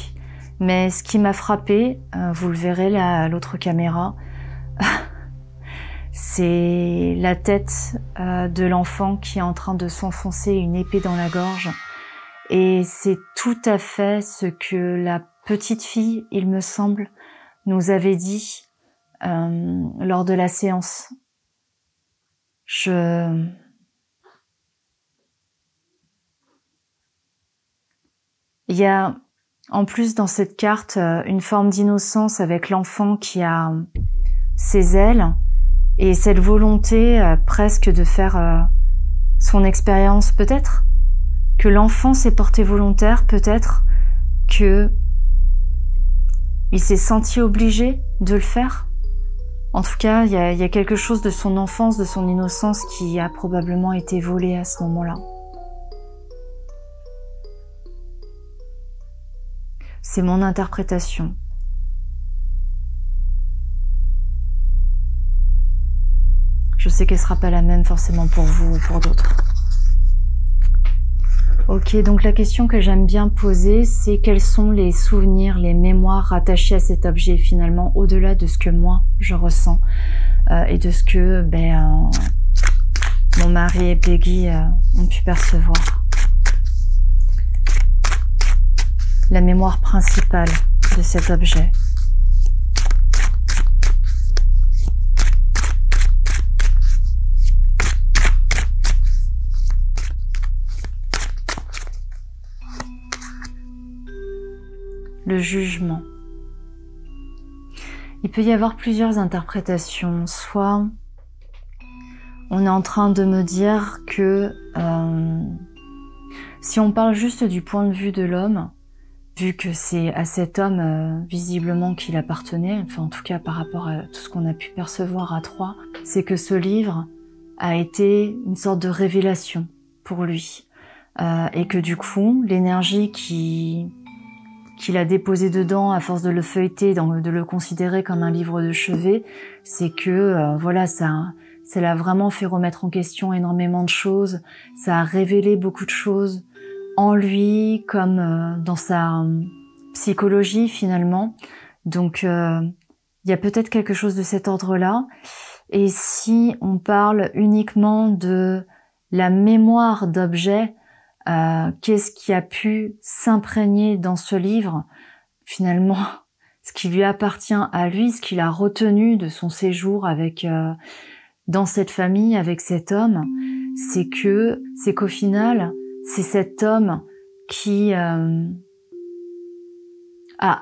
mais ce qui m'a frappé, vous le verrez là à l'autre caméra, c'est la tête de l'enfant qui est en train de s'enfoncer une épée dans la gorge. Et c'est tout à fait ce que la petite fille, il me semble, nous avait dit lors de la séance. Il y a en plus dans cette carte une forme d'innocence avec l'enfant qui a ses ailes et cette volonté presque de faire son expérience. Peut-être que l'enfant s'est porté volontaire, peut-être que il s'est senti obligé de le faire. En tout cas, il y a quelque chose de son enfance, de son innocence qui a probablement été volé à ce moment-là. C'est mon interprétation. Je sais qu'elle sera pas la même forcément pour vous ou pour d'autres. Ok, donc la question que j'aime bien poser, c'est quels sont les souvenirs, les mémoires rattachés à cet objet finalement, au-delà de ce que moi je ressens et de ce que mon mari et Peggy ont pu percevoir. La mémoire principale de cet objet. Le jugement. Il peut y avoir plusieurs interprétations. Soit on est en train de me dire que si on parle juste du point de vue de l'homme, vu que c'est à cet homme visiblement qu'il appartenait, enfin en tout cas par rapport à tout ce qu'on a pu percevoir à trois, c'est que ce livre a été une sorte de révélation pour lui. Et que du coup, l'énergie qu'il a déposée dedans à force de le feuilleter, de le considérer comme un livre de chevet, c'est que voilà, ça l'a vraiment fait remettre en question énormément de choses, ça a révélé beaucoup de choses en lui, comme dans sa psychologie finalement. Donc il y a peut-être quelque chose de cet ordre-là. Et si on parle uniquement de la mémoire d'objets, qu'est-ce qui a pu s'imprégner dans ce livre? Finalement, ce qui lui appartient à lui, ce qu'il a retenu de son séjour avec dans cette famille, avec cet homme, c'est qu'au final, c'est cet homme qui a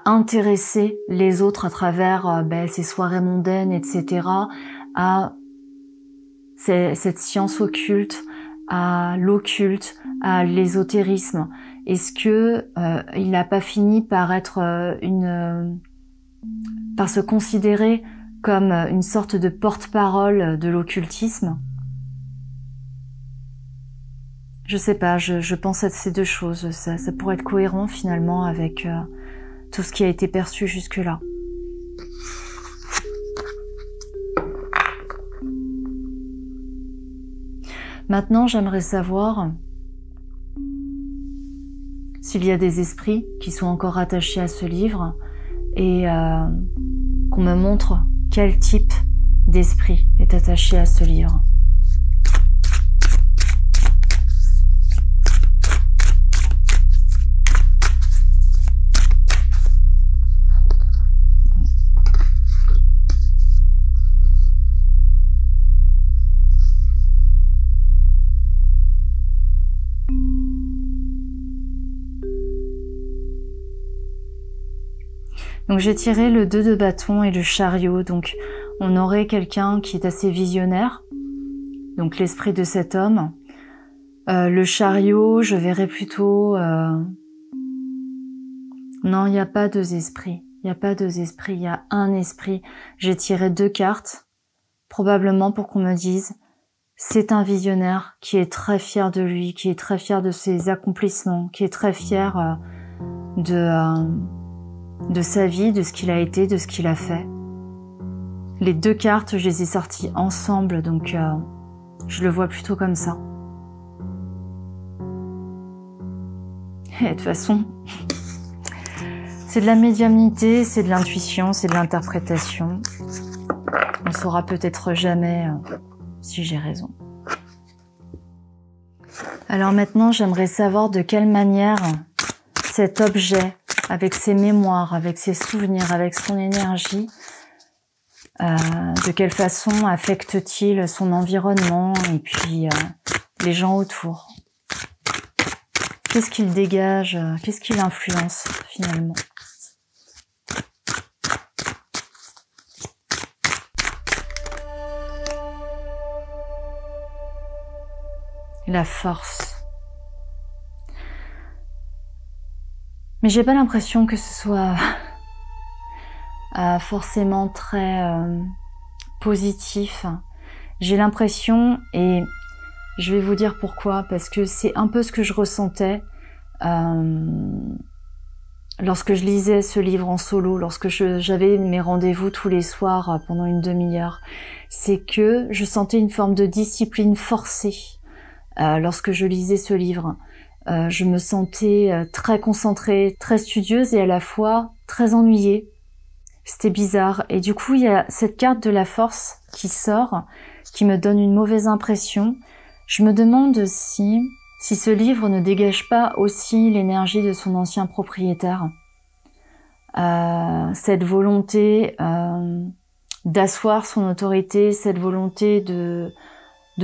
intéressé les autres à travers ces soirées mondaines, etc., à cette science occulte, à l'occulte, à l'ésotérisme. Est-ce que il n'a pas fini par être par se considérer comme une sorte de porte-parole de l'occultisme. Je sais pas, je pense à ces deux choses. Ça pourrait être cohérent finalement avec tout ce qui a été perçu jusque-là. Maintenant, j'aimerais savoir s'il y a des esprits qui sont encore attachés à ce livre et qu'on me montre quel type d'esprit est attaché à ce livre. Donc j'ai tiré le 2 de bâton et le chariot, donc on aurait quelqu'un qui est assez visionnaire, donc l'esprit de cet homme. Le chariot, je verrais plutôt... Non, il n'y a pas deux esprits, il y a un esprit. J'ai tiré 2 cartes, probablement pour qu'on me dise, c'est un visionnaire qui est très fier de lui, qui est très fier de ses accomplissements, qui est très fier de sa vie, de ce qu'il a été, de ce qu'il a fait. Les 2 cartes, je les ai sorties ensemble, donc je le vois plutôt comme ça. Et de toute façon, c'est de la médiumnité, c'est de l'intuition, c'est de l'interprétation. On saura peut-être jamais si j'ai raison. Alors maintenant, j'aimerais savoir de quelle manière cet objet, avec ses mémoires, avec ses souvenirs, avec son énergie, de quelle façon affecte-t-il son environnement et puis les gens autour? Qu'est-ce qu'il dégage? Qu'est-ce qu'il influence finalement? La force. Mais j'ai pas l'impression que ce soit forcément très positif. J'ai l'impression, et je vais vous dire pourquoi, parce que c'est un peu ce que je ressentais lorsque je lisais ce livre en solo, lorsque j'avais mes rendez-vous tous les soirs pendant une demi-heure. C'est que je sentais une forme de discipline forcée lorsque je lisais ce livre. Je me sentais très concentrée, très studieuse et à la fois très ennuyée. C'était bizarre. Et du coup, il y a cette carte de la force qui sort, qui me donne une mauvaise impression. Je me demande si ce livre ne dégage pas aussi l'énergie de son ancien propriétaire. Cette volonté d'asseoir son autorité, cette volonté de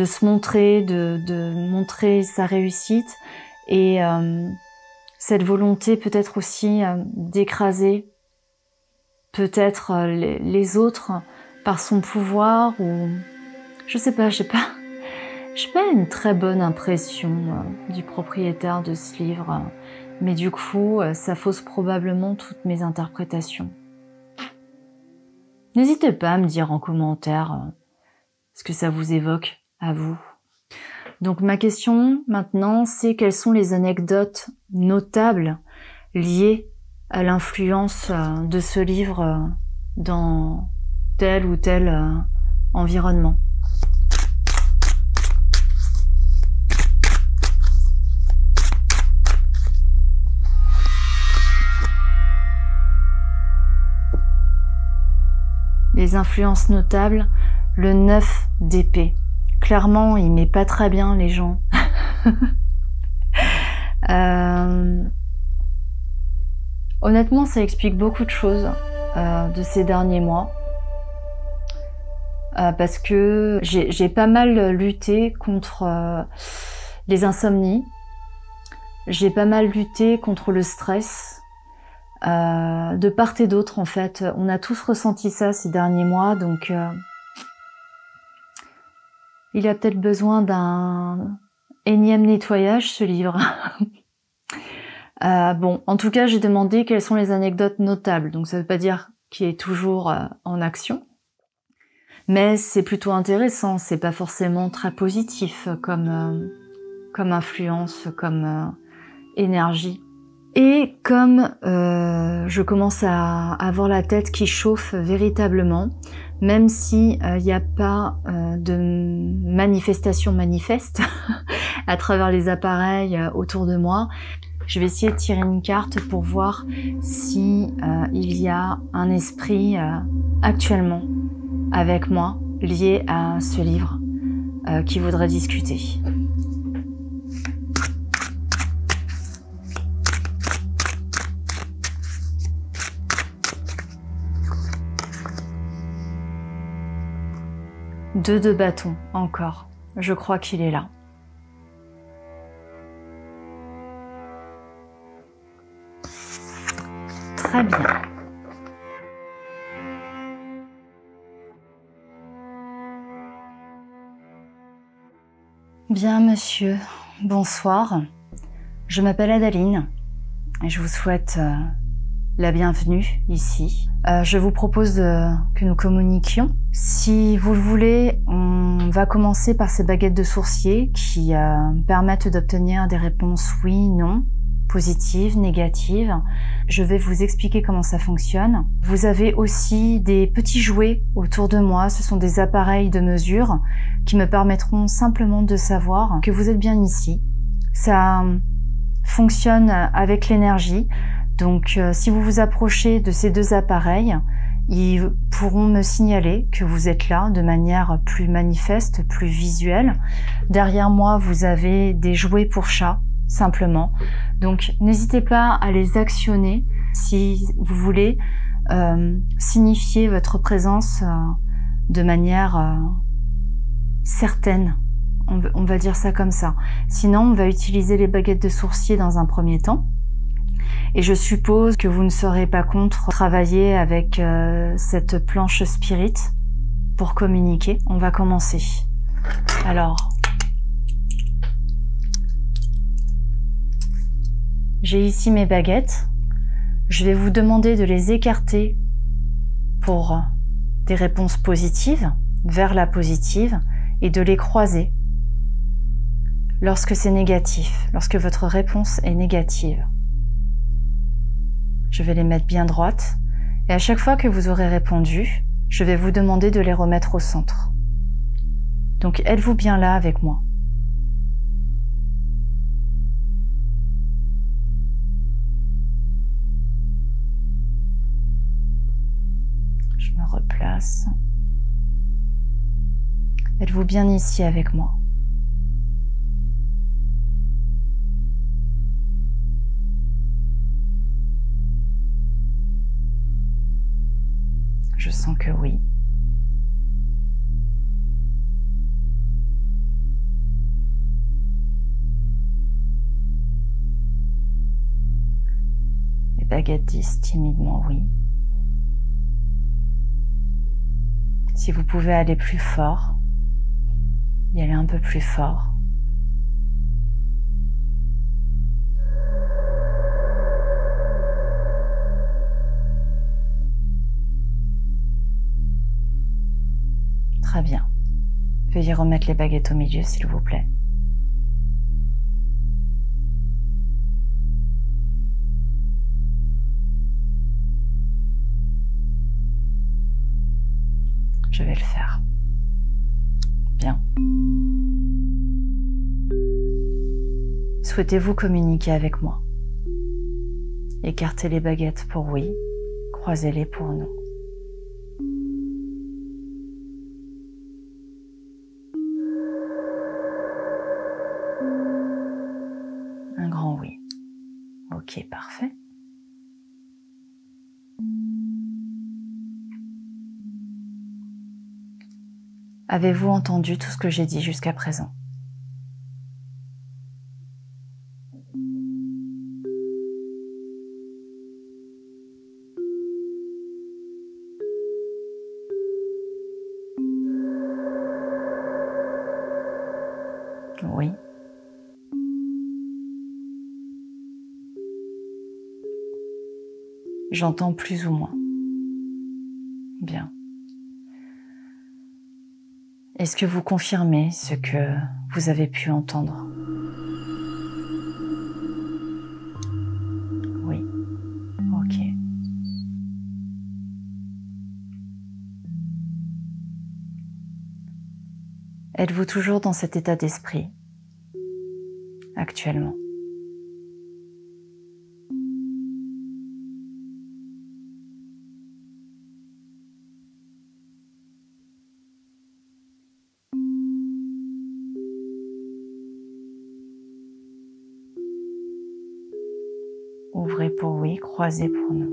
se montrer, de montrer sa réussite. Et cette volonté peut-être aussi d'écraser peut-être les autres par son pouvoir ou je sais pas, j'ai pas une très bonne impression du propriétaire de ce livre, mais du coup ça fausse probablement toutes mes interprétations. N'hésitez pas à me dire en commentaire ce que ça vous évoque à vous. Donc ma question maintenant, c'est quelles sont les anecdotes notables liées à l'influence de ce livre dans tel ou tel environnement. Les influences notables, le 9 d'épée. Clairement, il met pas très bien les gens. Honnêtement, ça explique beaucoup de choses de ces derniers mois. Parce que j'ai pas mal lutté contre les insomnies. J'ai pas mal lutté contre le stress. De part et d'autre, en fait. On a tous ressenti ça ces derniers mois, donc... il a peut-être besoin d'un énième nettoyage, ce livre. Bon, en tout cas, j'ai demandé quelles sont les anecdotes notables. Donc ça veut pas dire qui est toujours en action. Mais c'est plutôt intéressant, c'est pas forcément très positif comme influence, comme énergie. Et comme je commence à avoir la tête qui chauffe véritablement, même si il n'y a pas de manifestation manifeste à travers les appareils autour de moi, je vais essayer de tirer une carte pour voir si il y a un esprit actuellement avec moi lié à ce livre qui voudrait discuter. Deux de bâton, encore. Je crois qu'il est là. Très bien. Bien, monsieur. Bonsoir. Je m'appelle Adaline et je vous souhaite la bienvenue ici. Je vous propose que nous communiquions. Si vous le voulez, on va commencer par ces baguettes de sourcier qui permettent d'obtenir des réponses oui, non, positives, négatives. Je vais vous expliquer comment ça fonctionne. Vous avez aussi des petits jouets autour de moi. Ce sont des appareils de mesure qui me permettront simplement de savoir que vous êtes bien ici. Ça fonctionne avec l'énergie. Donc, si vous vous approchez de ces deux appareils, ils pourront me signaler que vous êtes là de manière plus manifeste, plus visuelle. Derrière moi, vous avez des jouets pour chats, simplement. Donc, n'hésitez pas à les actionner si vous voulez signifier votre présence de manière certaine. On va dire ça comme ça. Sinon, on va utiliser les baguettes de sourcier dans un premier temps. Et je suppose que vous ne serez pas contre travailler avec cette planche spirit pour communiquer. On va commencer. Alors, j'ai ici mes baguettes. Je vais vous demander de les écarter pour des réponses positives, vers la positive, et de les croiser lorsque c'est négatif, lorsque votre réponse est négative. Je vais les mettre bien droites et à chaque fois que vous aurez répondu, je vais vous demander de les remettre au centre. Donc êtes-vous bien là avec moi? Je me replace. Êtes-vous bien ici avec moi? Je sens que oui. Les baguettes disent timidement oui. Si vous pouvez aller plus fort, y aller un peu plus fort. Très bien. Veuillez remettre les baguettes au milieu, s'il vous plaît. Je vais le faire. Bien. Souhaitez-vous communiquer avec moi? Écartez les baguettes pour oui, croisez-les pour non. Un grand oui. Ok, parfait. Avez-vous entendu tout ce que j'ai dit jusqu'à présent? Oui. J'entends plus ou moins. Est-ce que vous confirmez ce que vous avez pu entendre? Oui. Ok. Êtes-vous toujours dans cet état d'esprit actuellement? Ouvrez pour oui, croisez pour non.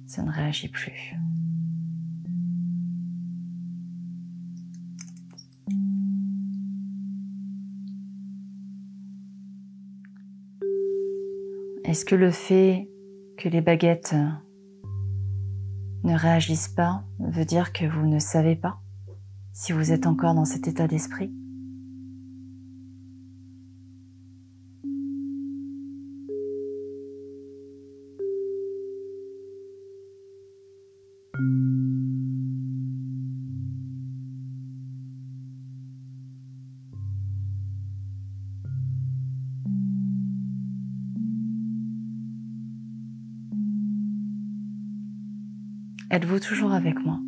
Ça ne réagit plus. Est-ce que le fait que les baguettes ne réagissent pas veut dire que vous ne savez pas si vous êtes encore dans cet état d'esprit? Êtes-vous toujours avec moi?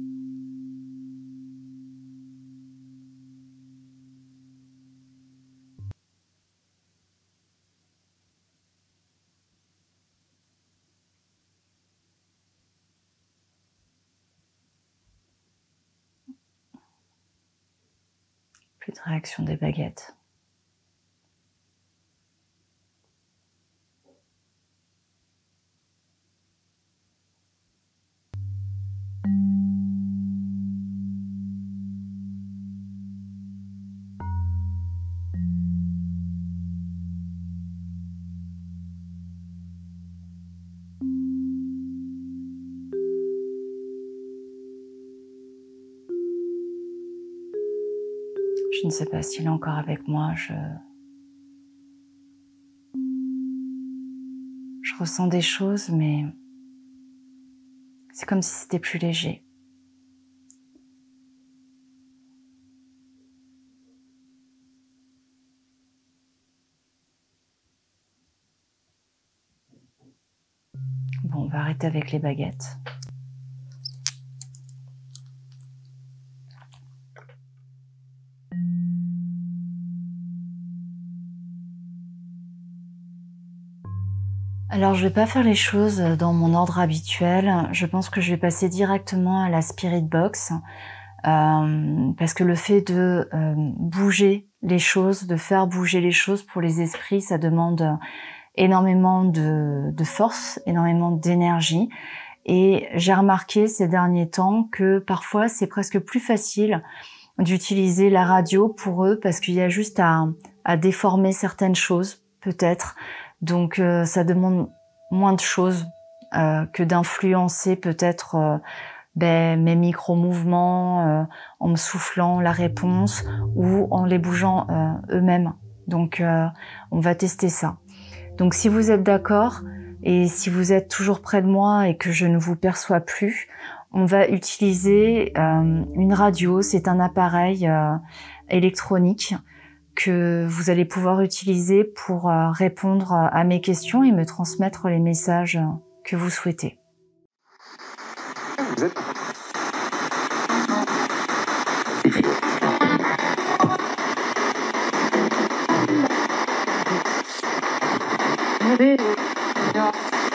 Plus de réaction des baguettes. Je ne sais pas s'il est encore avec moi, je ressens des choses, mais c'est comme si c'était plus léger. Bon, on va arrêter avec les baguettes. Alors, je vais pas faire les choses dans mon ordre habituel. Je pense que je vais passer directement à la Spirit Box parce que le fait de bouger les choses, de faire bouger les choses pour les esprits, ça demande énormément de force, énormément d'énergie. Et j'ai remarqué ces derniers temps que parfois, c'est presque plus facile d'utiliser la radio pour eux parce qu'il y a juste à déformer certaines choses, peut-être. Donc ça demande moins de choses que d'influencer peut-être mes micro-mouvements en me soufflant la réponse ou en les bougeant eux-mêmes. Donc on va tester ça. Donc si vous êtes d'accord et si vous êtes toujours près de moi et que je ne vous perçois plus, on va utiliser une radio. C'est un appareil électronique que vous allez pouvoir utiliser pour répondre à mes questions et me transmettre les messages que vous souhaitez.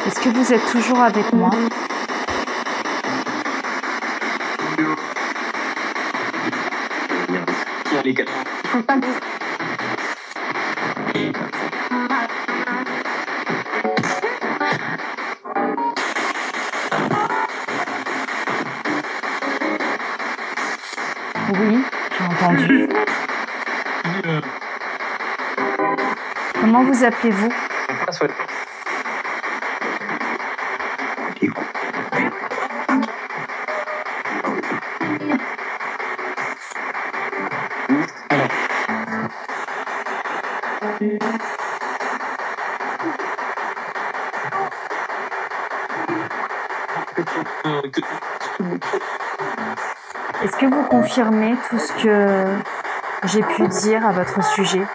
Est-ce que vous êtes toujours avec moi ? Oui, j'ai entendu. Comment vous appelez-vous? Est-ce que vous confirmez tout ce que j'ai pu dire à votre sujet?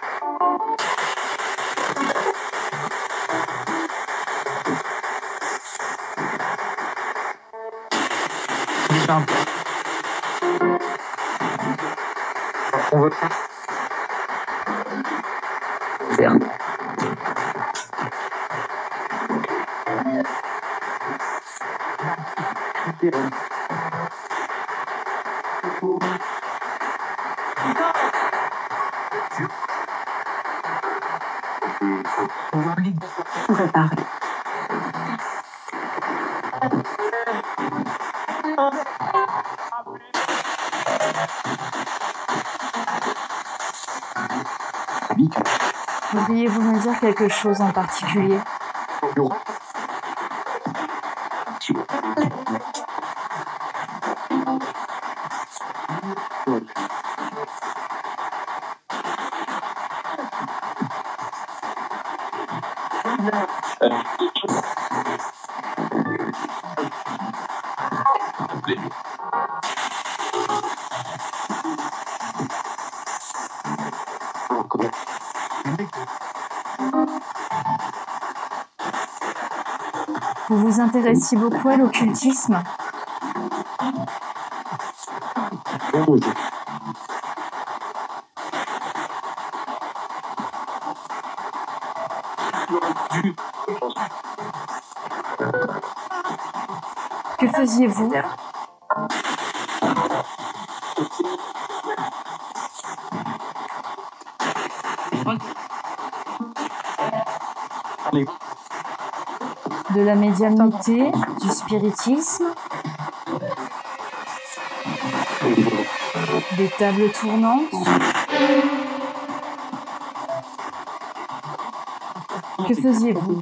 Voudriez-vous me dire quelque chose en particulier? Vous vous intéressez beaucoup à l'occultisme? Que faisiez-vous? De la médiumnité, du spiritisme, des tables tournantes. Que faisiez-vous?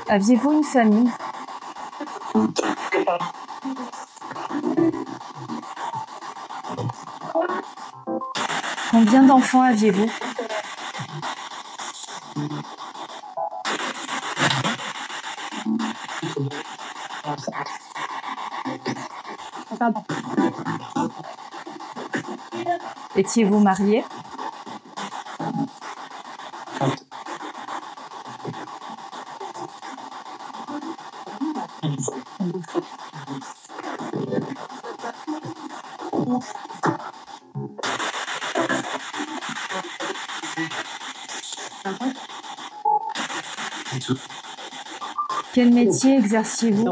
Aviez-vous une famille? Combien d'enfants aviez-vous? Étiez-vous marié? Quel métier exerciez-vous?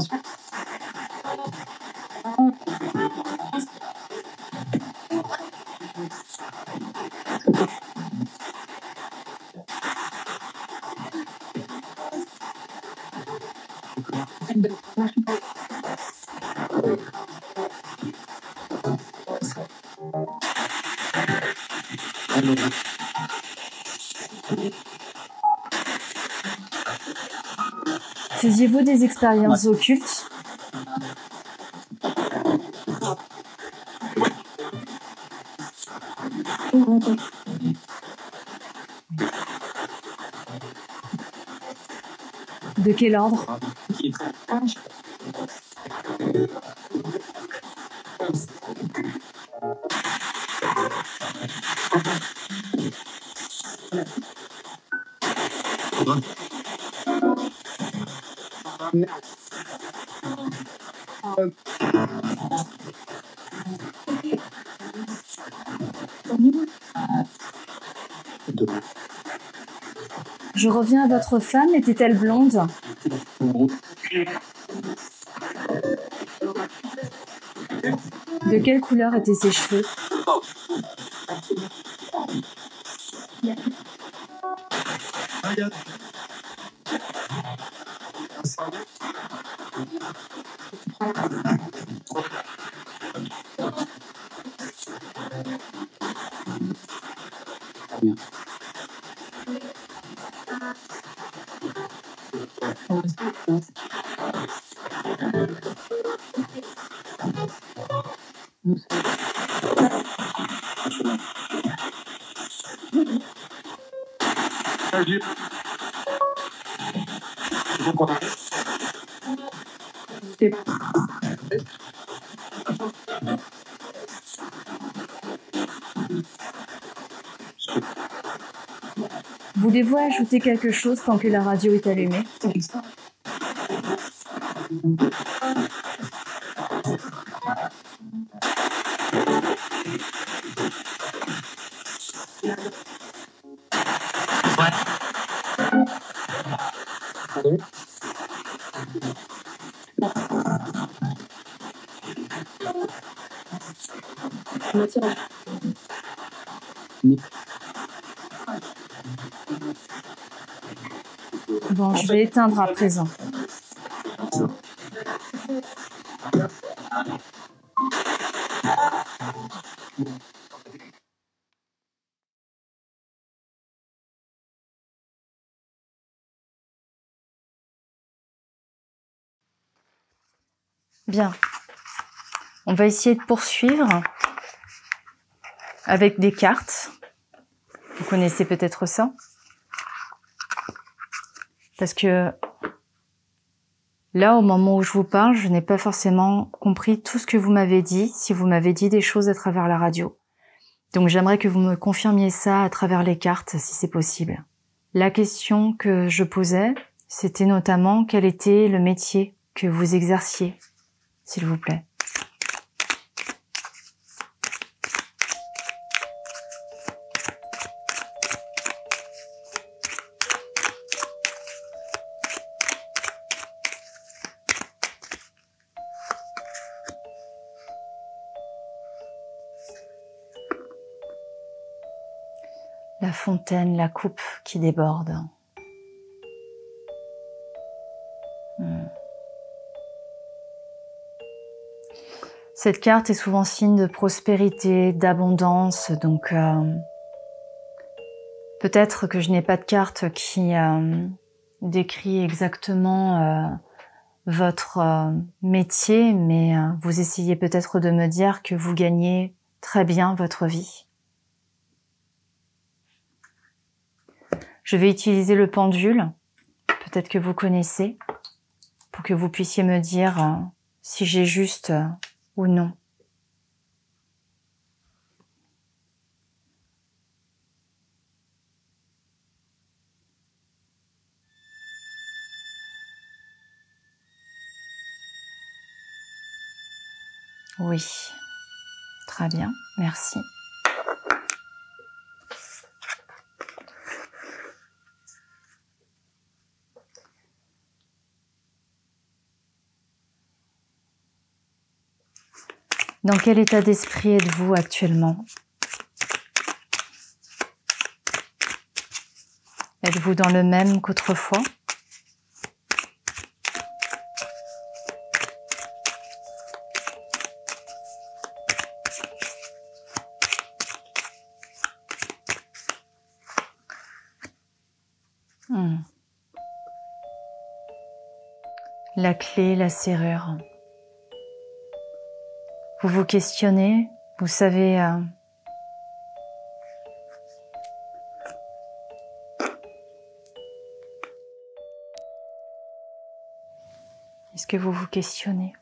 Faisiez-vous des expériences occultes? De quel ordre? Je reviens à votre femme, était-elle blonde? De quelle couleur étaient ses cheveux? Voulez-vous ajouter quelque chose tant que la radio est allumée? Bon, je vais éteindre à présent. Bien. On va essayer de poursuivre avec des cartes. Vous connaissez peut-être ça. Parce que là, au moment où je vous parle, je n'ai pas forcément compris tout ce que vous m'avez dit, si vous m'avez dit des choses à travers la radio. Donc j'aimerais que vous me confirmiez ça à travers les cartes, si c'est possible. La question que je posais, c'était notamment quel était le métier que vous exerciez, s'il vous plaît. La fontaine, la coupe qui déborde. Cette carte est souvent signe de prospérité, d'abondance, donc peut-être que je n'ai pas de carte qui décrit exactement votre métier, mais vous essayez peut-être de me dire que vous gagnez très bien votre vie. Je vais utiliser le pendule, peut-être que vous connaissez, pour que vous puissiez me dire si j'ai juste ou non. Oui, très bien, merci. Dans quel état d'esprit êtes-vous actuellement? Êtes-vous dans le même qu'autrefois? La clé, la serrure. Vous vous questionnez, vous savez est-ce que vous vous questionnez?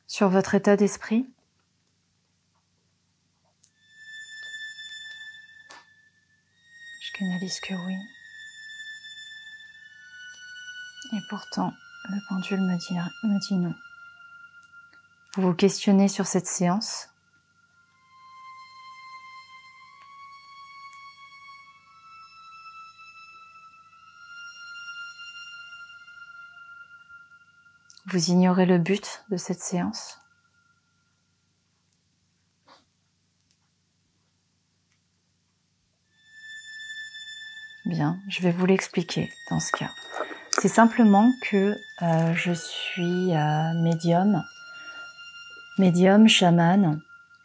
Sur votre état d'esprit? Je canalise que oui. Et pourtant, le pendule me dit non. Vous vous questionnez sur cette séance? Vous ignorez le but de cette séance? Bien, je vais vous l'expliquer dans ce cas. C'est simplement que je suis médium, chaman,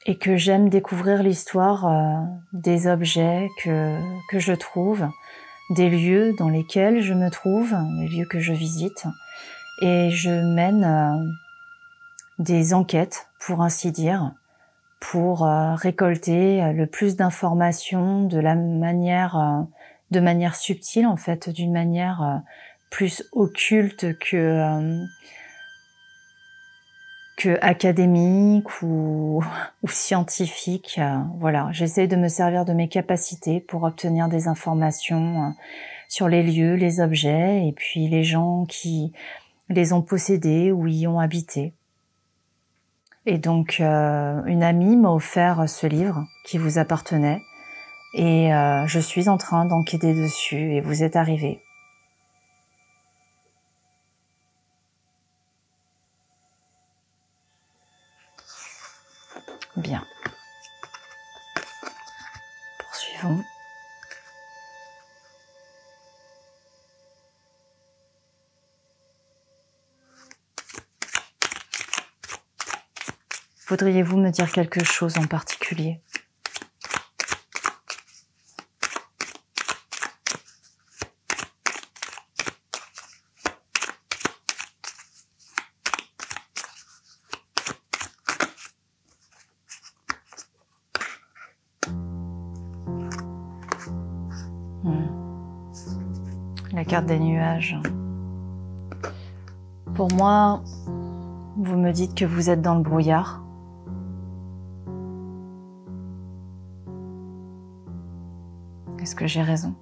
et que j'aime découvrir l'histoire des objets que je trouve, des lieux dans lesquels je me trouve, des lieux que je visite, et je mène des enquêtes, pour ainsi dire, pour récolter le plus d'informations de manière subtile, en fait, d'une manière plus occulte que académique ou scientifique. Voilà, j'essaie de me servir de mes capacités pour obtenir des informations sur les lieux, les objets, et puis les gens qui les ont possédés ou y ont habité. Et donc, une amie m'a offert ce livre qui vous appartenait, et je suis en train d'enquêter dessus, et vous êtes arrivé. Bien. Poursuivons. Voudriez-vous me dire quelque chose en particulier? La carte des nuages. Pour moi, vous me dites que vous êtes dans le brouillard. Est-ce que j'ai raison?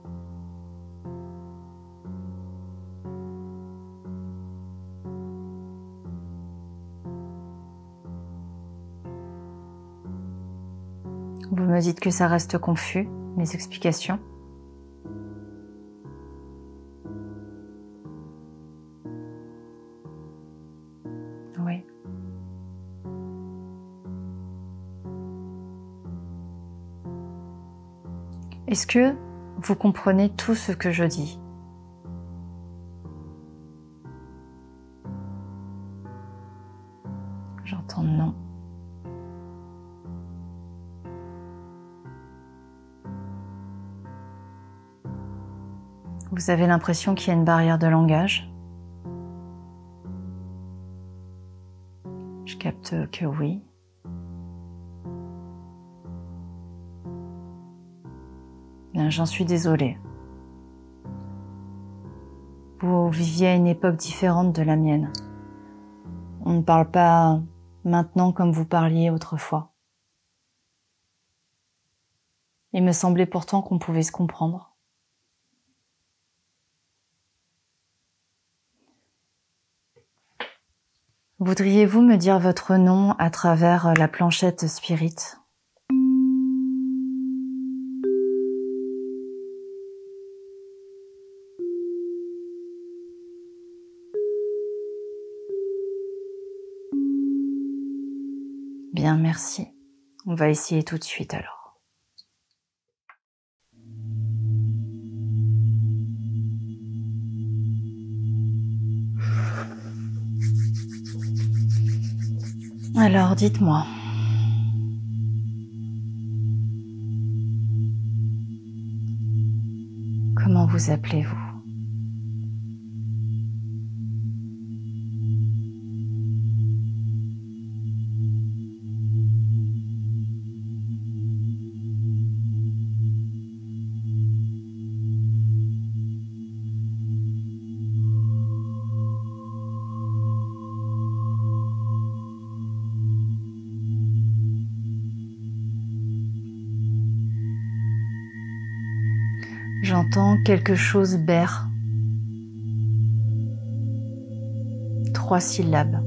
Vous me dites que ça reste confus, mes explications. Oui. Est-ce que vous comprenez tout ce que je dis? J'entends non. Vous avez l'impression qu'il y a une barrière de langage? Je capte que oui. Bien, j'en suis désolée. Vous viviez à une époque différente de la mienne. On ne parle pas maintenant comme vous parliez autrefois. Il me semblait pourtant qu'on pouvait se comprendre. Voudriez-vous me dire votre nom à travers la planchette Spirit ? Bien, merci. On va essayer tout de suite alors. Alors, dites-moi. Comment vous appelez-vous ? J'entends quelque chose berre. 3 syllabes.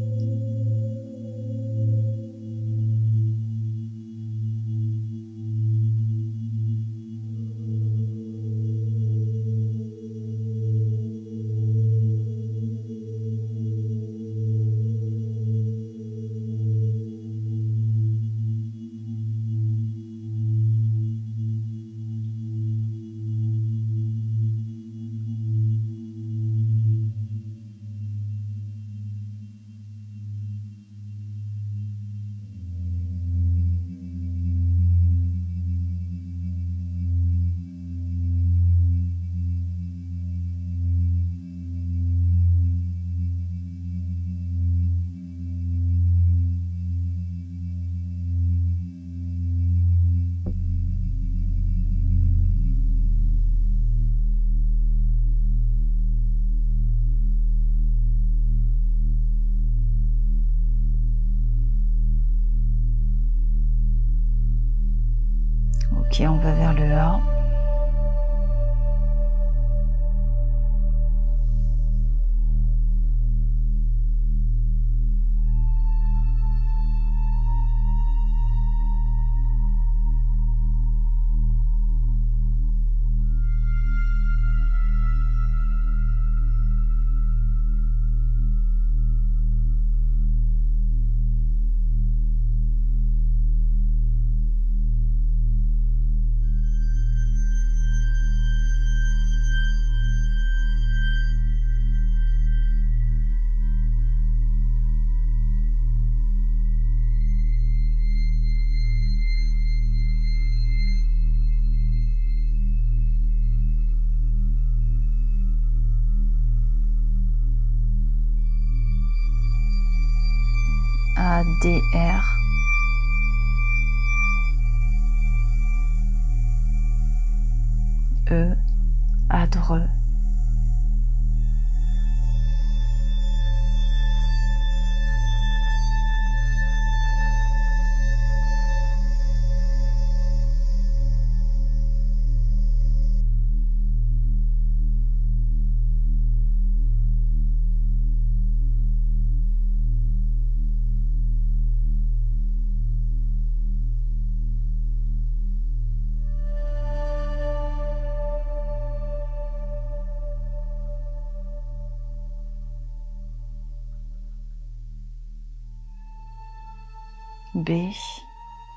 Ok, on va vers le A. ADR. Adre. B,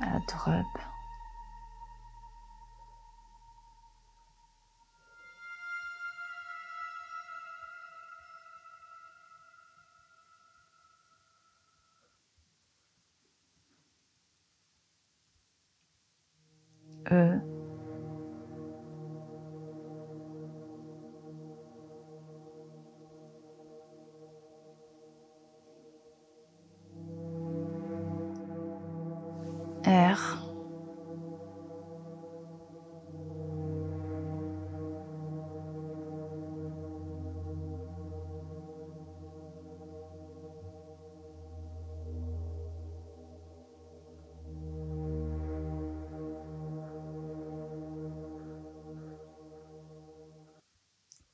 Adrub. E, R,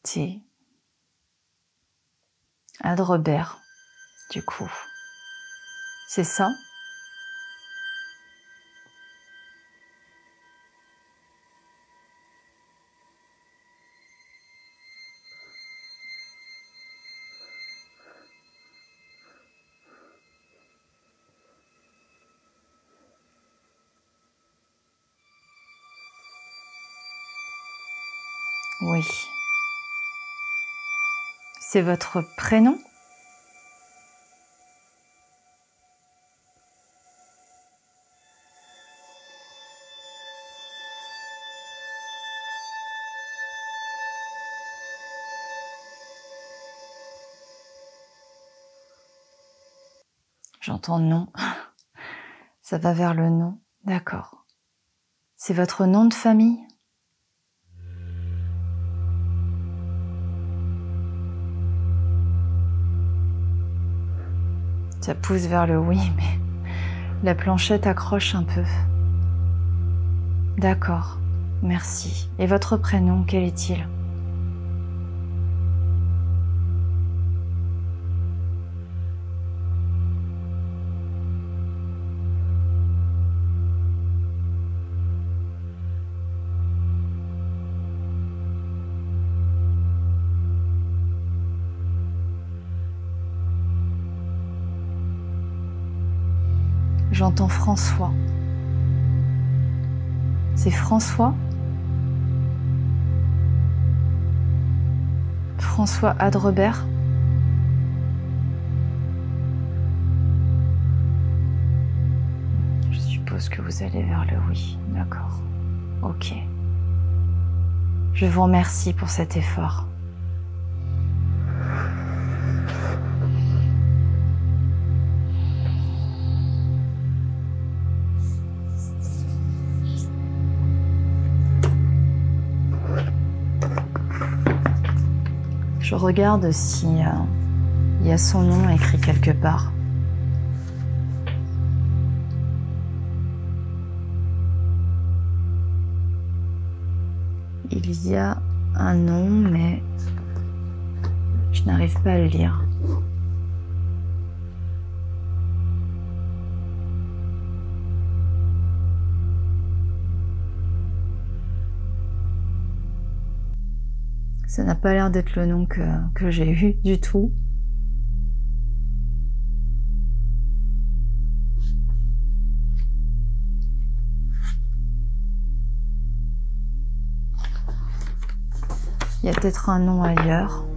T, Adrebert, du coup. C'est ça? Oui. C'est votre prénom? J'entends nom. Ça va vers le nom. D'accord. C'est votre nom de famille? Ça pousse vers le oui, mais la planchette accroche un peu. D'accord, merci. Et votre prénom, quel est-il? J'entends François. C'est François? François Adrebert? Je suppose que vous allez vers le oui. D'accord. Ok. Je vous remercie pour cet effort. Je regarde si il y a son nom écrit quelque part. Il y a un nom, mais je n'arrive pas à le lire. Ça n'a pas l'air d'être le nom que j'ai eu du tout. Il y a peut-être un nom ailleurs.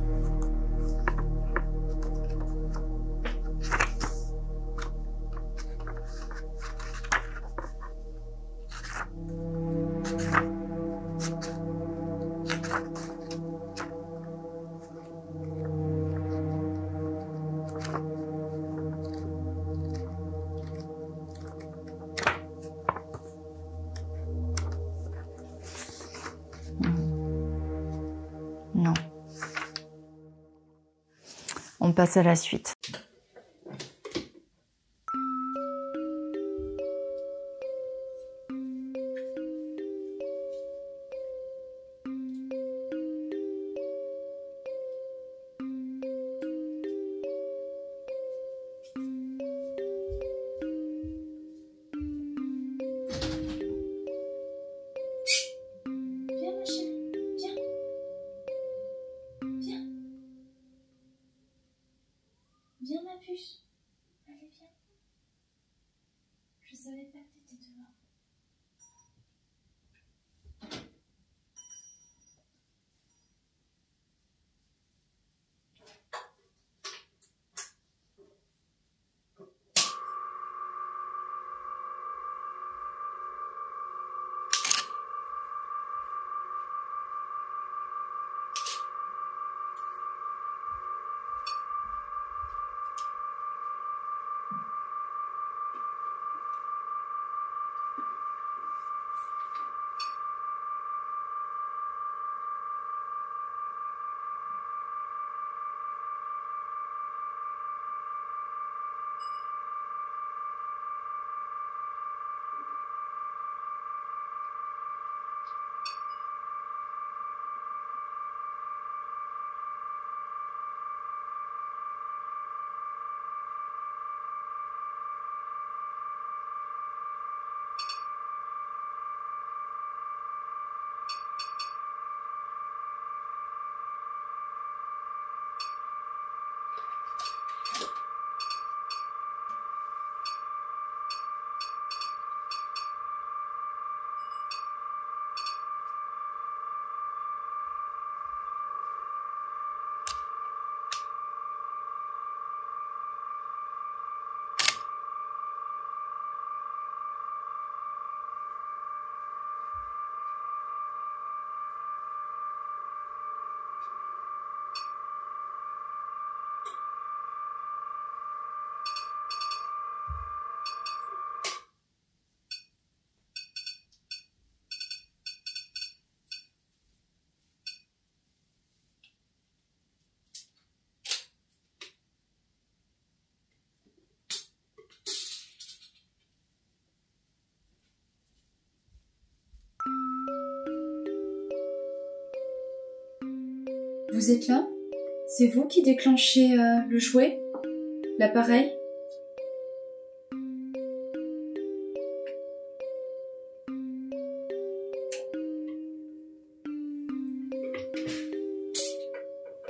Non. On passe à la suite. Viens ma chérie, viens. Viens. Viens ma puce. Allez, viens. Je savais pas que t'étais dehors. Vous êtes là? C'est vous qui déclenchez le jouet? L'appareil?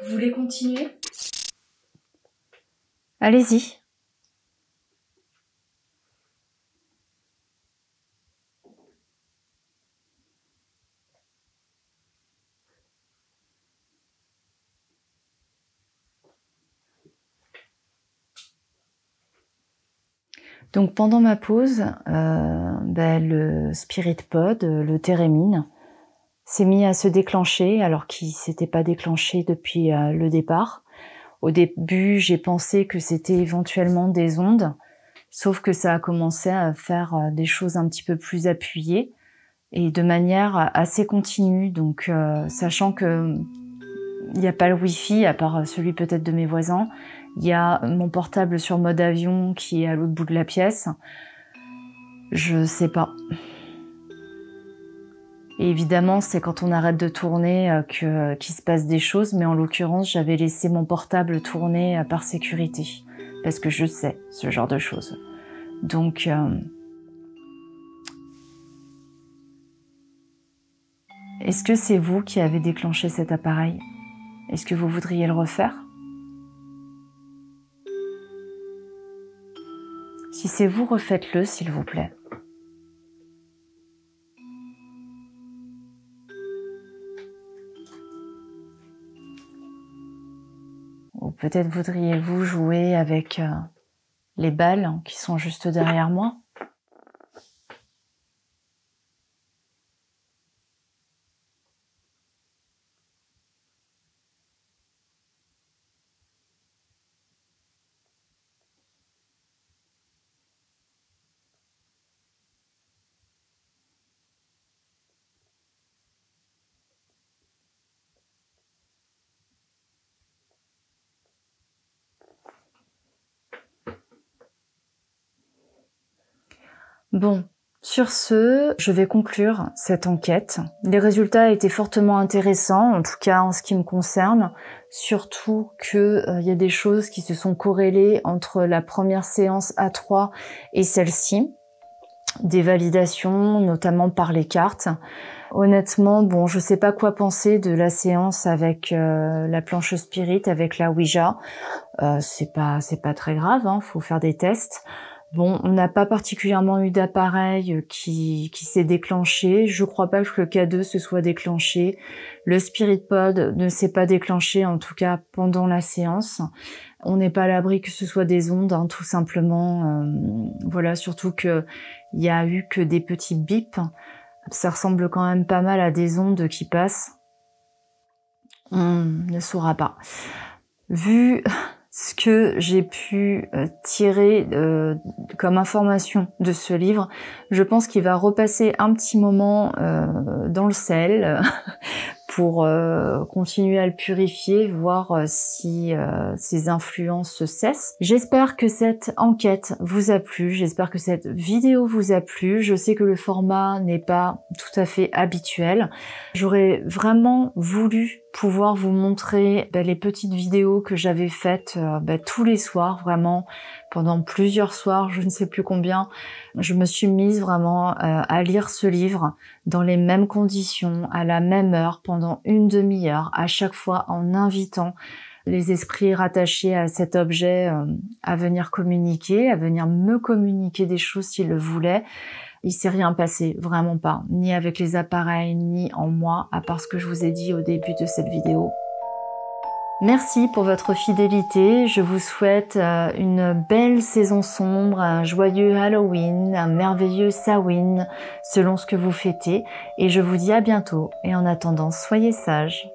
Vous voulez continuer? Allez-y. Donc pendant ma pause, le Spirit Pod, le Térémine, s'est mis à se déclencher alors qu'il s'était pas déclenché depuis le départ. Au début, j'ai pensé que c'était éventuellement des ondes, sauf que ça a commencé à faire des choses un petit peu plus appuyées et de manière assez continue. Donc sachant que il n'y a pas le Wi-Fi, à part celui peut-être de mes voisins. Il y a mon portable sur mode avion qui est à l'autre bout de la pièce. Je sais pas. Et évidemment, c'est quand on arrête de tourner qu'il se passe des choses, mais en l'occurrence, j'avais laissé mon portable tourner par sécurité, parce que je sais ce genre de choses. Donc, est-ce que c'est vous qui avez déclenché cet appareil? Est-ce que vous voudriez le refaire? Si c'est vous, refaites-le, s'il vous plaît. Ou peut-être voudriez-vous jouer avec les balles qui sont juste derrière moi? Bon, sur ce, je vais conclure cette enquête. Les résultats étaient fortement intéressants, en tout cas en ce qui me concerne, surtout que y a des choses qui se sont corrélées entre la première séance A3 et celle-ci, des validations, notamment par les cartes. Honnêtement, bon, je sais pas quoi penser de la séance avec la planche spirit, avec la Ouija. C'est pas très grave, hein, faut faire des tests. Bon, on n'a pas particulièrement eu d'appareil qui s'est déclenché. Je crois pas que le K2 se soit déclenché. Le Spirit Pod ne s'est pas déclenché, en tout cas pendant la séance. On n'est pas à l'abri que ce soit des ondes, hein, tout simplement. Voilà, surtout que il y a eu que des petits bips. Ça ressemble quand même pas mal à des ondes qui passent. On ne saura pas. Vu ce que j'ai pu tirer comme information de ce livre, je pense qu'il va repasser un petit moment dans le sel pour continuer à le purifier, voir si ses influences cessent. J'espère que cette enquête vous a plu, j'espère que cette vidéo vous a plu. Je sais que le format n'est pas tout à fait habituel. J'aurais vraiment voulu pouvoir vous montrer les petites vidéos que j'avais faites tous les soirs, vraiment pendant plusieurs soirs, je ne sais plus combien. Je me suis mise vraiment à lire ce livre dans les mêmes conditions, à la même heure, pendant une demi-heure, à chaque fois en invitant les esprits rattachés à cet objet à venir communiquer, à venir me communiquer des choses s'ils le voulaient. Il s'est rien passé, vraiment pas, ni avec les appareils, ni en moi, à part ce que je vous ai dit au début de cette vidéo. Merci pour votre fidélité, je vous souhaite une belle saison sombre, un joyeux Halloween, un merveilleux Samhain, selon ce que vous fêtez, et je vous dis à bientôt, et en attendant, soyez sages.